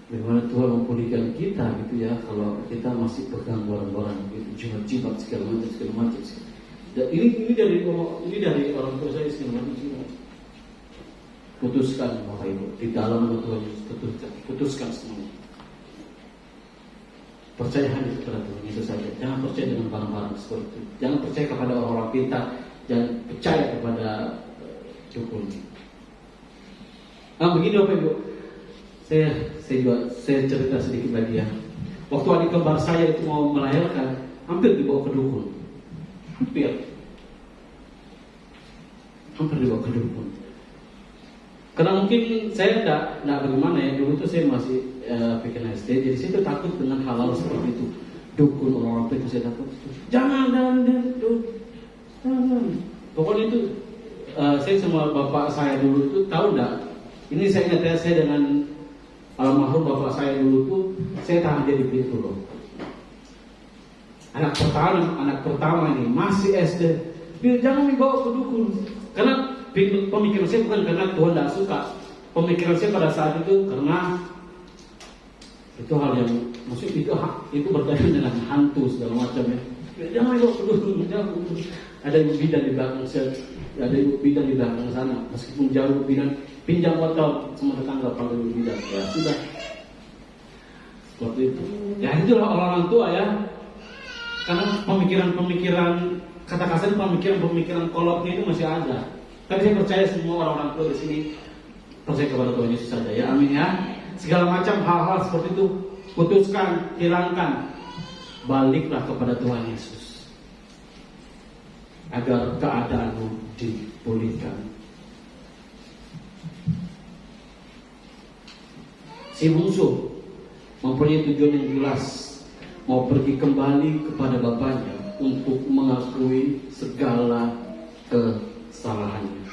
Bagaimana Tuhan memulihkan kita gitu ya, kalau kita masih pegang barang-barang gitu, jimat-jimat segala macam. Dan ini dari orang tua saya segala macam. Putuskan Bapak Ibu di dalam nama Tuhan Yesus, putuskan semuanya. Percaya hanya kepada Tuhan, itu saja. Jangan percaya dengan barang-barang seperti itu. Jangan percaya kepada orang-orang pintar. Jangan percaya kepada dukun. Nah begini Bapak Ibu, saya cerita sedikit lagi ya. Waktu adik kembar saya itu mau melahirkan, hampir dibawa ke dukun. Hampir dibawa ke dukun. Karena mungkin saya tidak bagaimana ya, dulu itu saya masih bikin SD, jadi saya takut dengan hal-hal seperti itu. Dukun, orang-orang itu saya takut. Jangan. Pokoknya itu saya sama bapak saya dulu itu tahu enggak? Ini saya ingat ya, saya dengan almarhum bapak saya dulu tuh, saya tahan dia di pintu loh. Anak pertama ini masih SD, jangan dibawa ke dukun. Karena pemikiran saya bukan karena Tuhan tidak suka. Pemikiran saya pada saat itu karena itu hal yang maksudnya itu berkaitan dengan hantu segala macam ya. Jangan dibawa ke dukun. Ada ibu bidan di belakang saya, ada ibu bidan di belakang sana. Meskipun jauh bidan, pinjam motor sama tetangga panggil ibu bidan. Ya sudah. Seperti itu. Ya itulah orang tua ya. Karena pemikiran kata kasar, pemikiran kolotnya itu masih ada. Tapi saya percaya semua orang-orang tua di sini percaya kepada Tuhan Yesus saja ya, amin ya. Segala macam hal-hal seperti itu putuskan, hilangkan, baliklah kepada Tuhan Yesus agar keadaanmu dipulihkan. Si bungsu mempunyai tujuan yang jelas, mau pergi kembali kepada bapaknya untuk mengakui segala kesalahannya.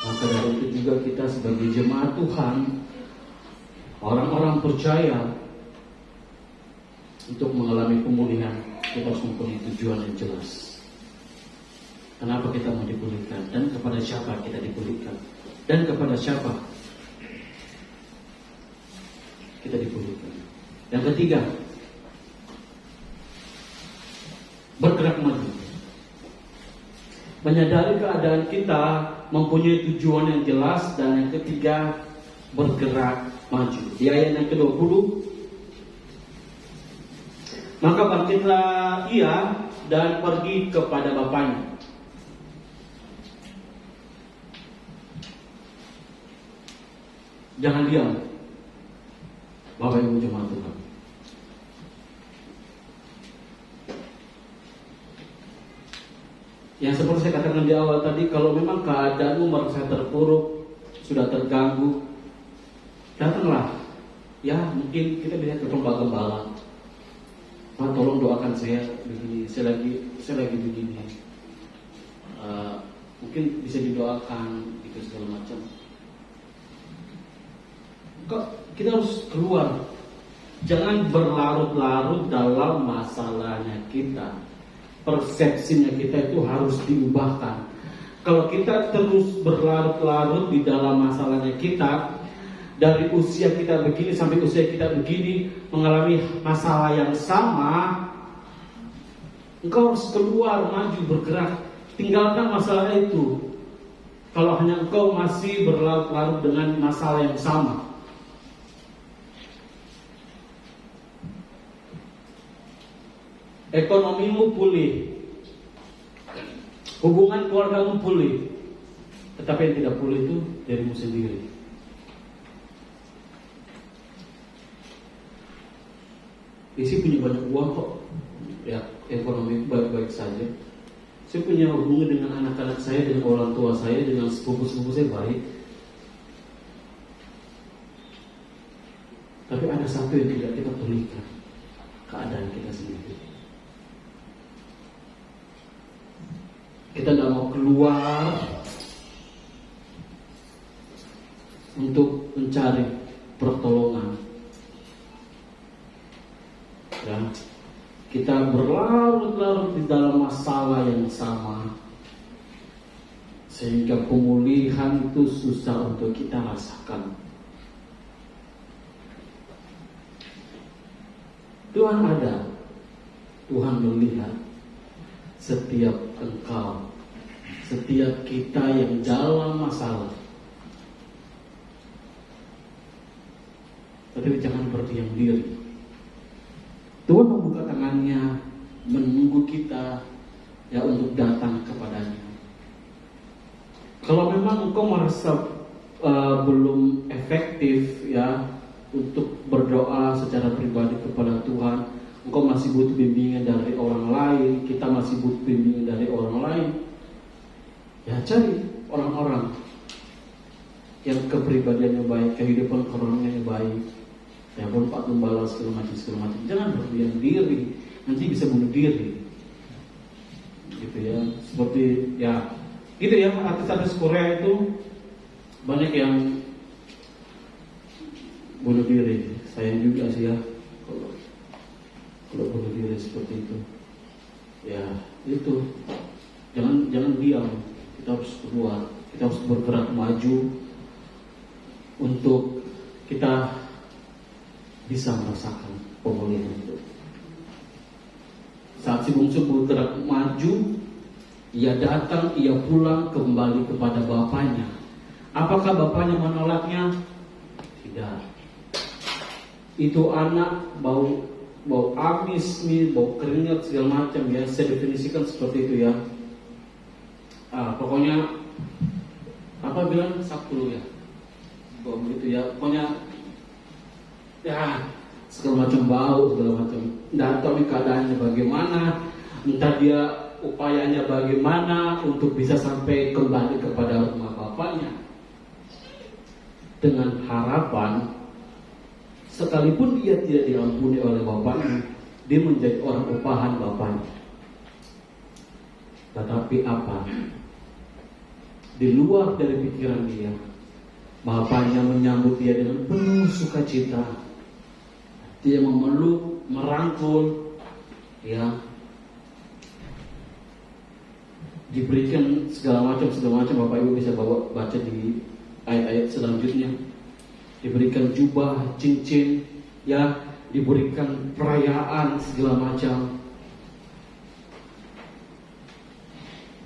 Maka dari itu juga kita sebagai jemaat Tuhan, orang-orang percaya, untuk mengalami pemulihan kita harus mempunyai tujuan yang jelas. Kenapa kita mau dipulihkan dan kepada siapa kita dipulihkan dan kepada siapa kita dipulihkan. Yang ketiga, bergerak maju. Menyadari keadaan kita, mempunyai tujuan yang jelas, dan yang ketiga, bergerak maju. Di ayat yang ke-20, maka bangkitlah ia dan pergi kepada bapaknya. Jangan diam, Bapak Ibu jemaat Tuhan. Yang seperti saya katakan di awal tadi, kalau memang keadaanmu merasa terpuruk, sudah terganggu, datanglah. Ya, mungkin kita bisa ke gembala. Pak, tolong doakan saya begini, saya lagi begini. Mungkin bisa didoakan, gitu segala macam. Kok kita harus keluar? Jangan berlarut-larut dalam masalahnya kita. Persepsinya kita itu harus diubahkan. Kalau kita terus berlarut-larut di dalam masalahnya kita, dari usia kita begini sampai usia kita begini, mengalami masalah yang sama, engkau harus keluar, maju, bergerak, tinggalkan masalah itu. Kalau hanya engkau masih berlarut-larut dengan masalah yang sama, ekonomimu pulih, hubungan keluargamu pulih, tetapi yang tidak pulih itu dirimu sendiri. Isi punya banyak uang kok, ya ekonomi baik-baik saja. Saya punya hubungan dengan anak-anak saya, dengan orang tua saya, dengan sepupu-sepupu saya baik. Tapi ada satu yang tidak kita pulihkan, keadaan kita sendiri. Kita tidak mau keluar untuk mencari pertolongan. Ya, kita berlarut-larut di dalam masalah yang sama, sehingga pemulihan itu susah untuk kita rasakan. Tuhan ada, Tuhan melihat setiap engkau, setiap kita yang dalam masalah. Tapi jangan berdiam diri. Tuhan membuka tangannya, menunggu kita ya untuk datang kepadanya. Kalau memang engkau merasa belum efektif ya untuk berdoa secara pribadi kepada Tuhan, engkau masih butuh bimbingan dari orang lain, kita masih butuh bimbingan dari orang lain, ya cari orang-orang yang kepribadiannya baik, kehidupan kerohaniannya baik, ya Pak Tumbala segala macam. Jangan berdiam diri, nanti bisa bunuh diri, gitu ya. Seperti ya, gitu ya, artis-artis Korea itu banyak yang bunuh diri. Sayang juga sih ya kalau bunuh diri seperti itu. Ya itu, jangan diam. Kita harus keluar, kita harus bergerak maju untuk kita bisa merasakan pemulihan itu. Saat si bungsu bergerak maju, ia datang, ia pulang kembali kepada bapaknya. Apakah bapaknya menolaknya? Tidak. Itu anak bau amis nih, bau keringat segala macam ya. Saya definisikan seperti itu ya. Pokoknya apa bilang sapulu ya, bau begitu ya. Pokoknya ya segala macam bau, segala macam. Tidak tahu keadaannya bagaimana, entah dia upayanya bagaimana untuk bisa sampai kembali kepada rumah bapaknya, dengan harapan sekalipun dia tidak diampuni oleh bapaknya, dia menjadi orang upahan bapaknya. Tetapi apa? Di luar dari pikiran dia, bapaknya menyambut dia dengan penuh sukacita. Dia memeluk, merangkul, ya, diberikan segala macam. Bapak Ibu bisa baca di ayat-ayat selanjutnya. Diberikan jubah, cincin, ya, diberikan perayaan segala macam.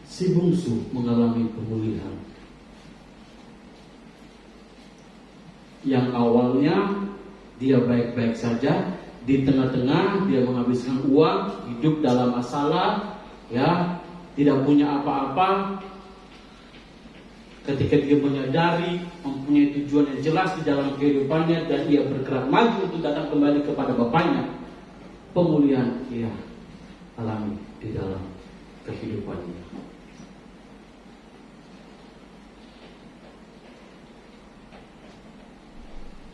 Si bungsu mengalami pemulihan. Yang awalnya dia baik-baik saja, di tengah-tengah dia menghabiskan uang, hidup dalam masalah, ya, tidak punya apa-apa. Ketika dia menyadari, mempunyai tujuan yang jelas di dalam kehidupannya, dan ia bergerak maju untuk datang kembali kepada bapaknya, pemulihan ia alami di dalam kehidupannya.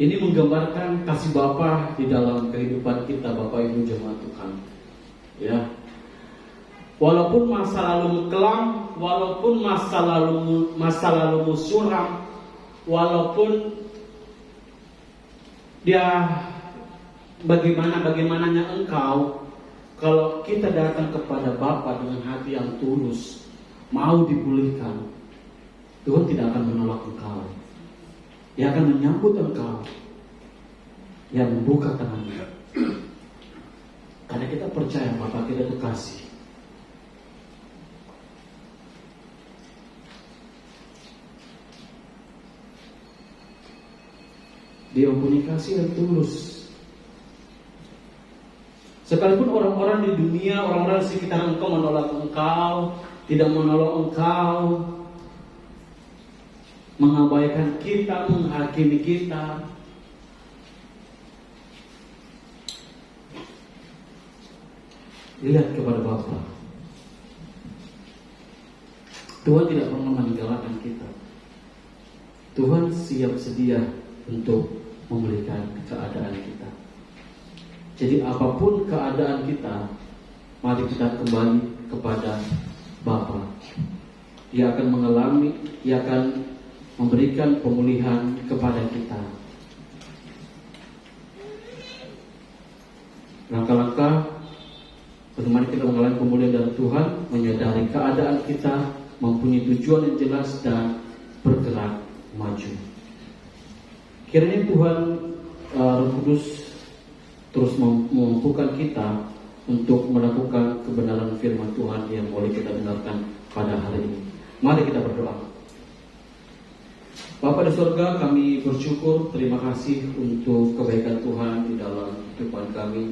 Ini menggambarkan kasih Bapa di dalam kehidupan kita, Bapak Ibu jemaat Tuhan. Ya. Walaupun masa lalu kelam, walaupun masa lalu suram, walaupun dia bagaimananya engkau, kalau kita datang kepada Bapa dengan hati yang tulus, mau dipulihkan, Tuhan tidak akan menolak engkau. Dia akan menyambut engkau, yang membuka tangannya. Karena kita percaya Bapa kita itu kasih. Dia mempunyai kasih yang tulus. Sekalipun orang-orang di dunia, orang-orang di sekitar engkau menolak engkau, tidak menolong engkau, mengabaikan kita, menghakimi kita, lihat kepada Bapa. Tuhan tidak pernah meninggalkan kita. Tuhan siap sedia untuk memulihkan keadaan kita. Jadi apapun keadaan kita, mari kita kembali kepada Bapa. Ia akan memberikan pemulihan kepada kita. Langkah-langkah bagaimana kita mengalami pemulihan dari Tuhan, menyadari keadaan kita, mempunyai tujuan yang jelas dan bergerak maju. Kiranya Tuhan Roh Kudus terus memampukan kita untuk melakukan kebenaran firman Tuhan yang boleh kita dengarkan pada hari ini. Mari kita berdoa. Bapa di surga, kami bersyukur, terima kasih untuk kebaikan Tuhan di dalam kehidupan kami.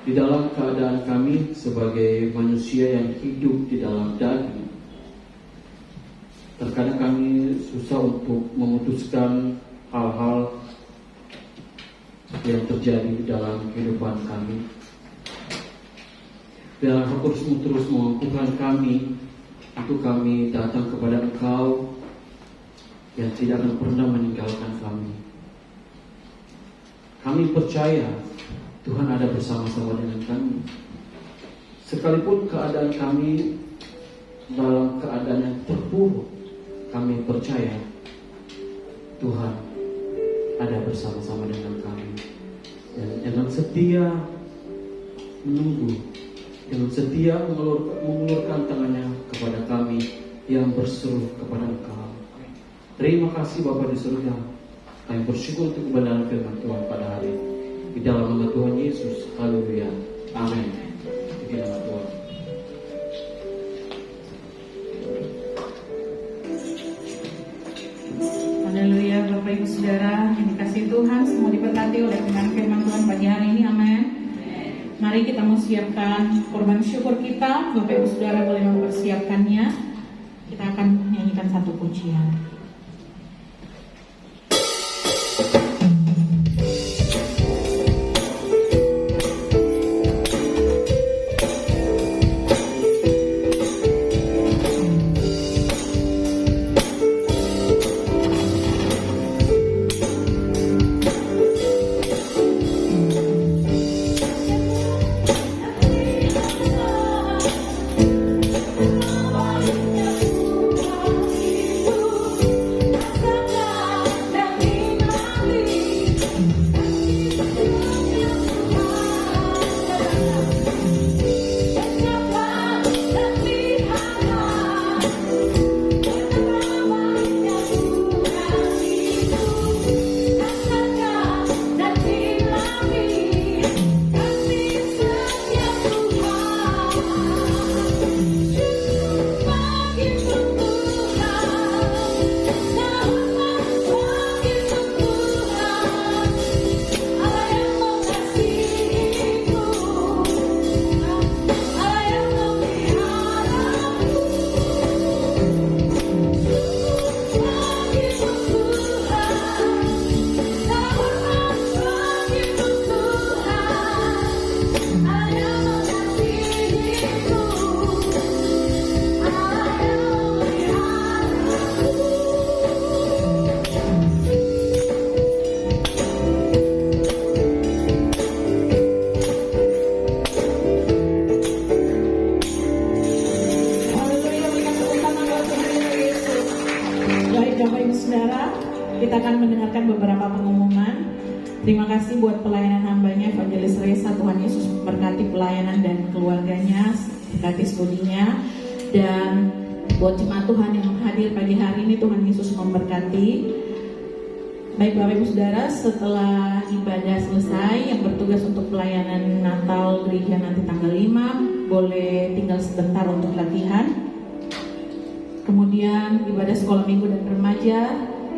Di dalam keadaan kami sebagai manusia yang hidup di dalam daging, terkadang kami susah untuk memutuskan hal-hal yang terjadi di dalam kehidupan kami. Biarlah Roh Kudus terus memampukan kami untuk kami datang kepada Engkau yang tidak akan pernah meninggalkan kami. Kami percaya Tuhan ada bersama-sama dengan kami. Sekalipun keadaan kami dalam keadaan yang terpuruk, kami percaya Tuhan ada bersama-sama dengan kami. Dan dengan setia menunggu, dengan setia mengulurkan tangannya kepada kami yang berseru kepada Engkau. Terima kasih Bapa di surga. Kami bersyukur untuk kebenaran firman Tuhan pada hari ini. Di dalam nama Tuhan Yesus, haleluya, amin. Di nama Tuhan. Haleluya, Bapak Ibu Saudara yang dikasihi Tuhan, semua diberkati oleh firman Tuhan pagi hari ini, amin. Mari kita mau siapkan korban syukur kita. Bapak Ibu Saudara boleh mempersiapkannya. Kita akan menyanyikan satu pujian. Kita akan mendengarkan beberapa pengumuman. Terima kasih buat pelayanan hambanya Evangelis Reza. Tuhan Yesus memberkati pelayanan dan keluarganya, berkati studinya. Dan buat jemaat Tuhan yang hadir pagi hari ini, Tuhan Yesus memberkati. Baik Bapak Ibu Saudara, setelah ibadah selesai, yang bertugas untuk pelayanan Natal gereja nanti tanggal 5 boleh tinggal sebentar untuk latihan. Kemudian ibadah sekolah minggu dan remaja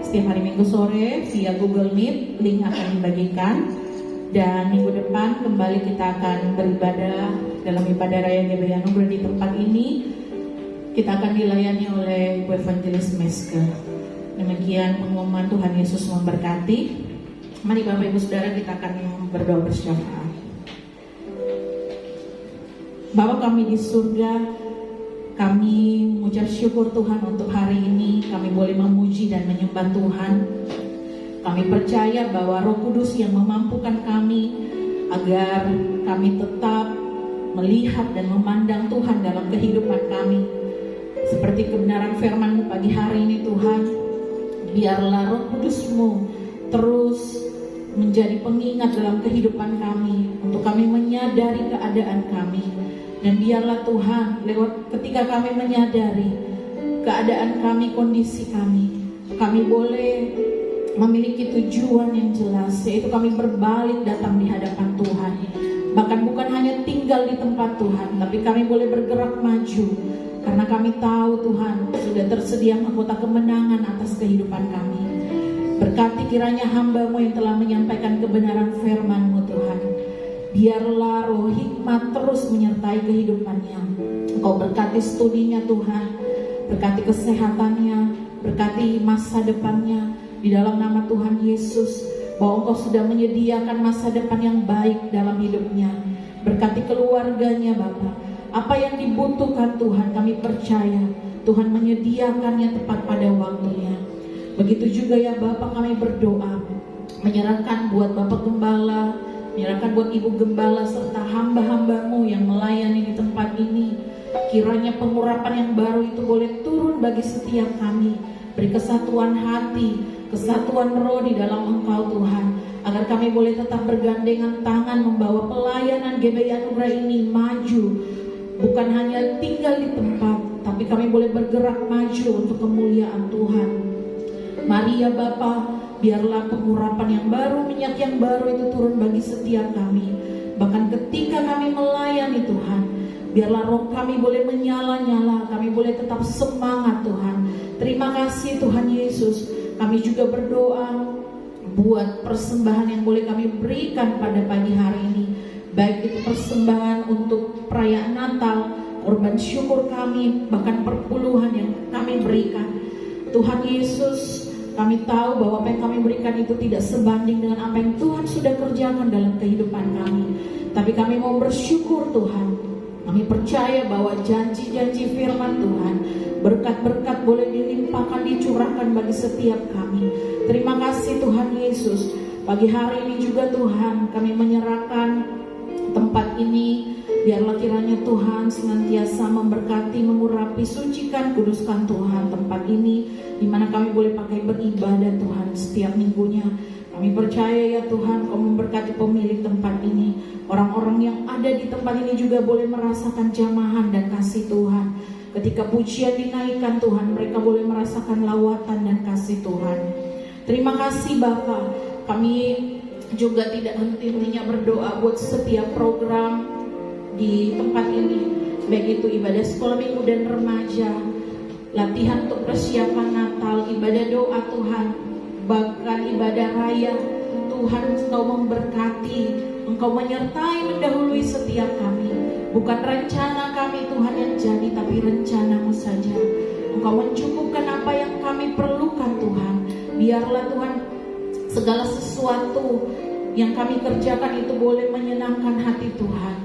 setiap hari Minggu sore via Google Meet, link akan dibagikan. Dan minggu depan kembali kita akan beribadah dalam ibadah Raya GBI Anugerah di tempat ini. Kita akan dilayani oleh Ibu Evangelis Mesker. Demikian pengumuman. Tuhan Yesus memberkati. Mari Bapak Ibu Saudara, kita akan berdoa bersama. Bapa kami di surga, kami mengucap syukur Tuhan untuk hari ini kami boleh memuji dan menyembah Tuhan. Kami percaya bahwa Roh Kudus yang memampukan kami agar kami tetap melihat dan memandang Tuhan dalam kehidupan kami. Seperti kebenaran firman-Mu pagi hari ini Tuhan, biarlah Roh Kudus-Mu terus menjadi pengingat dalam kehidupan kami, untuk kami menyadari keadaan kami. Dan biarlah Tuhan, lewat ketika kami menyadari keadaan kami, kondisi kami boleh memiliki tujuan yang jelas, yaitu kami berbalik datang di hadapan Tuhan. Bahkan bukan hanya tinggal di tempat Tuhan, tapi kami boleh bergerak maju, karena kami tahu Tuhan sudah tersedia mahkota kemenangan atas kehidupan kami. Berkati kiranya hamba-Mu yang telah menyampaikan kebenaran firman-Mu Tuhan. Biarlah roh hikmat terus menyertai kehidupannya. Engkau berkati studinya Tuhan, berkati kesehatannya, berkati masa depannya. Di dalam nama Tuhan Yesus, bahwa Engkau sudah menyediakan masa depan yang baik dalam hidupnya. Berkati keluarganya Bapa. Apa yang dibutuhkan Tuhan, kami percaya Tuhan menyediakannya tepat pada waktunya. Begitu juga ya Bapak, kami berdoa menyerahkan buat Bapak Gembala, menyerahkan buat Ibu Gembala serta hamba-hamba-Mu yang melayani di tempat ini. Kiranya pengurapan yang baru itu boleh turun bagi setiap kami. Beri kesatuan hati, kesatuan roh di dalam Engkau Tuhan, agar kami boleh tetap bergandengan tangan membawa pelayanan GBI Anugerah ini maju. Bukan hanya tinggal di tempat, tapi kami boleh bergerak maju untuk kemuliaan Tuhan. Mari ya Bapa, biarlah pengurapan yang baru, minyak yang baru itu turun bagi setiap kami. Bahkan ketika kami melayani Tuhan, biarlah roh kami boleh menyala-nyala, kami boleh tetap semangat Tuhan. Terima kasih Tuhan Yesus. Kami juga berdoa buat persembahan yang boleh kami berikan pada pagi hari ini. Baik itu persembahan untuk perayaan Natal, korban syukur kami, bahkan perpuluhan yang kami berikan. Tuhan Yesus, kami tahu bahwa apa yang kami berikan itu tidak sebanding dengan apa yang Tuhan sudah kerjakan dalam kehidupan kami. Tapi kami mau bersyukur Tuhan. Kami percaya bahwa janji-janji firman Tuhan, berkat-berkat boleh dilimpahkan, dicurahkan bagi setiap kami. Terima kasih Tuhan Yesus. Pagi hari ini juga Tuhan, kami menyerahkan tempat ini. Biarlah kiranya Tuhan senantiasa memberkati, mengurapi, sucikan, kuduskan Tuhan tempat ini, di mana kami boleh pakai beribadah Tuhan setiap minggunya. Kami percaya ya Tuhan, Kau memberkati pemilik tempat ini. Orang-orang yang ada di tempat ini juga boleh merasakan jamahan dan kasih Tuhan. Ketika pujian dinaikkan Tuhan, mereka boleh merasakan lawatan dan kasih Tuhan. Terima kasih Bapa. Kami juga tidak henti-hentinya berdoa buat setiap program di tempat ini, baik itu ibadah sekolah minggu dan remaja, latihan untuk persiapan Natal, ibadah doa Tuhan, bahkan ibadah raya. Tuhan Engkau memberkati, Engkau menyertai, mendahului setiap kami. Bukan rencana kami Tuhan yang jadi, tapi rencana-Mu saja. Engkau mencukupkan apa yang kami perlukan Tuhan. Biarlah Tuhan segala sesuatu yang kami kerjakan itu boleh menyenangkan hati Tuhan.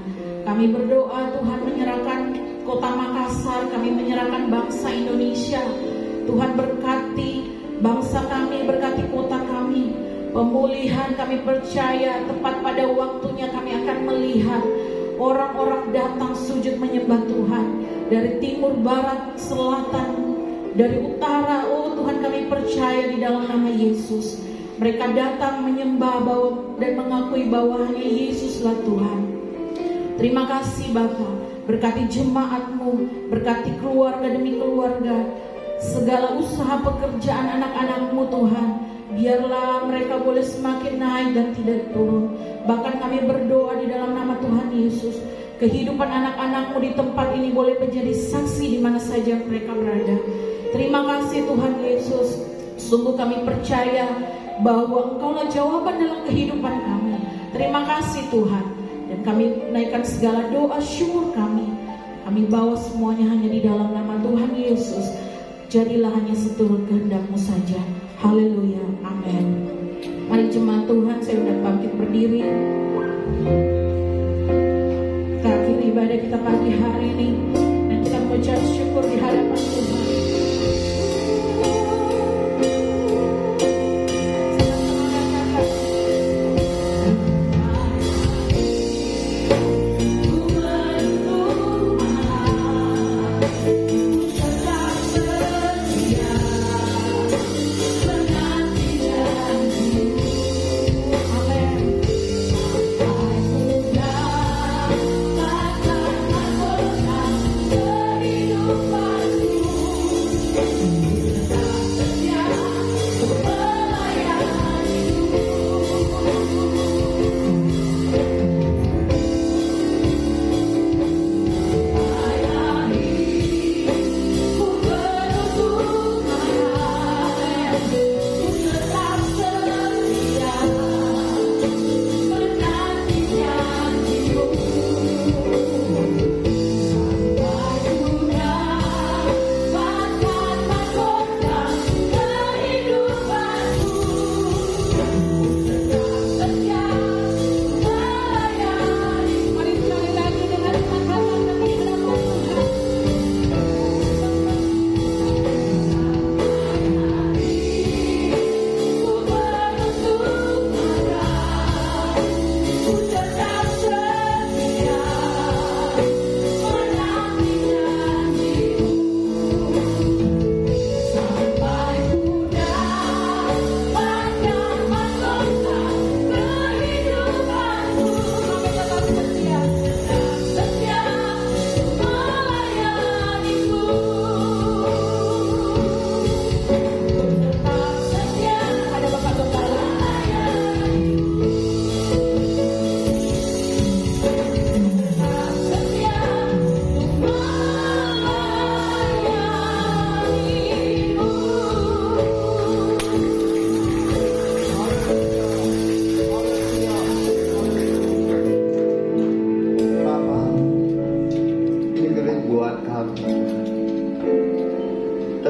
Kami berdoa Tuhan, menyerahkan kota Makassar, kami menyerahkan bangsa Indonesia. Tuhan berkati bangsa kami, berkati kota kami. Pemulihan kami percaya tepat pada waktunya kami akan melihat orang-orang datang sujud menyembah Tuhan. Dari timur, barat, selatan, dari utara. Oh Tuhan, kami percaya di dalam nama Yesus. Mereka datang menyembah dan mengakui bahwa hanya Yesuslah Tuhan. Terima kasih Bapa, berkati jemaat-Mu, berkati keluarga demi keluarga, segala usaha pekerjaan anak-anak-Mu Tuhan. Biarlah mereka boleh semakin naik dan tidak turun. Bahkan kami berdoa di dalam nama Tuhan Yesus, kehidupan anak-anak-Mu di tempat ini boleh menjadi saksi di mana saja mereka berada. Terima kasih Tuhan Yesus. Sungguh kami percaya bahwa Engkaulah jawaban dalam kehidupan kami. Terima kasih Tuhan. Dan kami naikkan segala doa syukur kami. Kami bawa semuanya hanya di dalam nama Tuhan Yesus. Jadilah hanya seturut kehendak-Mu saja. Haleluya, amin. Mari jemaat Tuhan, saya sudah bangkit berdiri. Kita akhiri ibadah kita pagi hari ini, dan kita mengucap syukur di hadapan Tuhan. Ku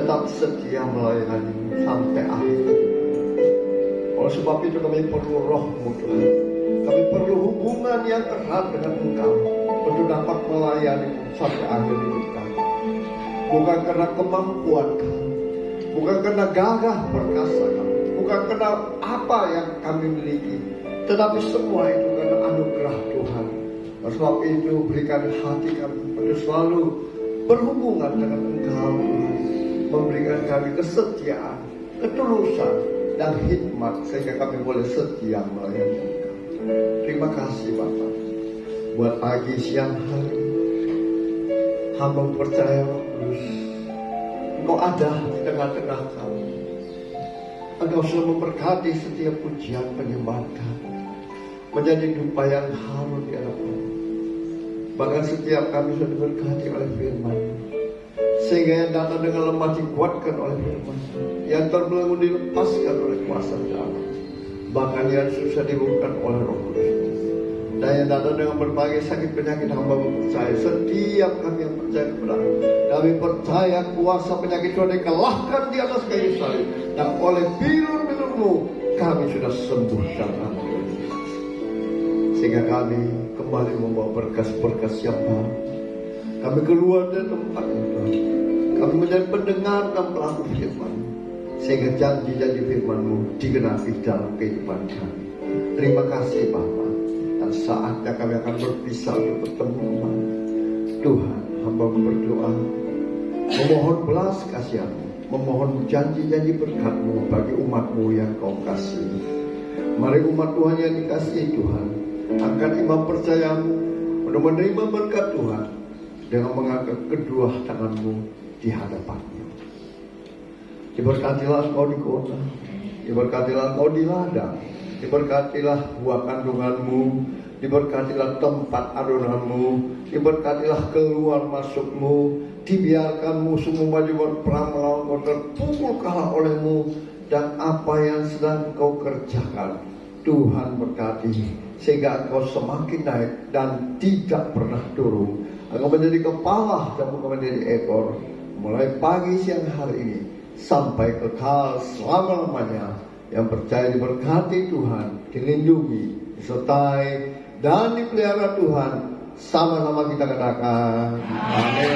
tetap setia melayani sampai akhir. Oleh sebab itu kami perlu Roh-Mu Tuhan. Kami perlu hubungan yang erat dengan Engkau untuk dapat melayani sampai akhir hidup kami. Bukan karena kemampuan kami, bukan karena gagah perkasa kami, bukan karena apa yang kami miliki, tetapi semua itu karena anugerah Tuhan. Oleh sebab itu berikan hati kami untuk selalu berhubungan dengan Engkau Tuhan. Memberikan kami kesetiaan, ketulusan, dan hikmat sehingga kami boleh setia melayani Engkau. Terima kasih Bapa. Buat pagi siang hari, hamba percaya Kudus, Engkau ada di tengah-tengah kami. Engkau selalu memberkati setiap pujian penyembahan kami, menjadi dupa yang harum di hadapan. Bahkan setiap kami sudah diberkati oleh firman, sehingga yang datang dengan lemah dikuatkan oleh firman, yang terbelenggu dilepaskan oleh kuasa dalam, bahkan yang susah dibuka oleh Roh Kudus. Dan yang datang dengan berbagai sakit penyakit, hamba percaya setiap kami yang percaya kepada kami percaya kuasa penyakit sudah dikalahkan di atas kayu salib, dan oleh bilur-bilur-Mu kami sudah sembuh dan aman. Sehingga kami kembali membawa berkas-berkas yang baru. Kami keluar dari tempat itu. Kami menjadi pendengar dan pelaku firman, sehingga janji-janji firman-Mu digenapi dalam kehidupan kami. Terima kasih Bapa. Dan saatnya kami akan berpisah untuk bertemu kembali. Tuhan, hamba berdoa, memohon belas kasihan-Mu, memohon janji-janji berkat-Mu bagi umat-Mu yang Kau kasihi. Mari umat Tuhan yang dikasihi Tuhan, angkat iman percaya-Mu untuk menerima berkat Tuhan dengan mengangkat kedua tangan-Mu di hadapan-Nya. Diberkatilah Engkau di kota, diberkatilah Engkau di ladang, diberkatilah buah kandungan-Mu, diberkatilah tempat adonanmu, diberkatilah keluar masuk-Mu, dibiarkan musuh-Mu maju berperang melawan Kau, terpukul kalah oleh-Mu, dan apa yang sedang Kau kerjakan Tuhan berkati, sehingga Engkau semakin naik dan tidak pernah turun. Engkau menjadi kepala dan bukan menjadi ekor, mulai pagi siang hari ini sampai kekal selama-lamanya. Yang percaya diberkati Tuhan, dilindungi, disertai, dan dipelihara Tuhan. Sama-sama kita katakan amin.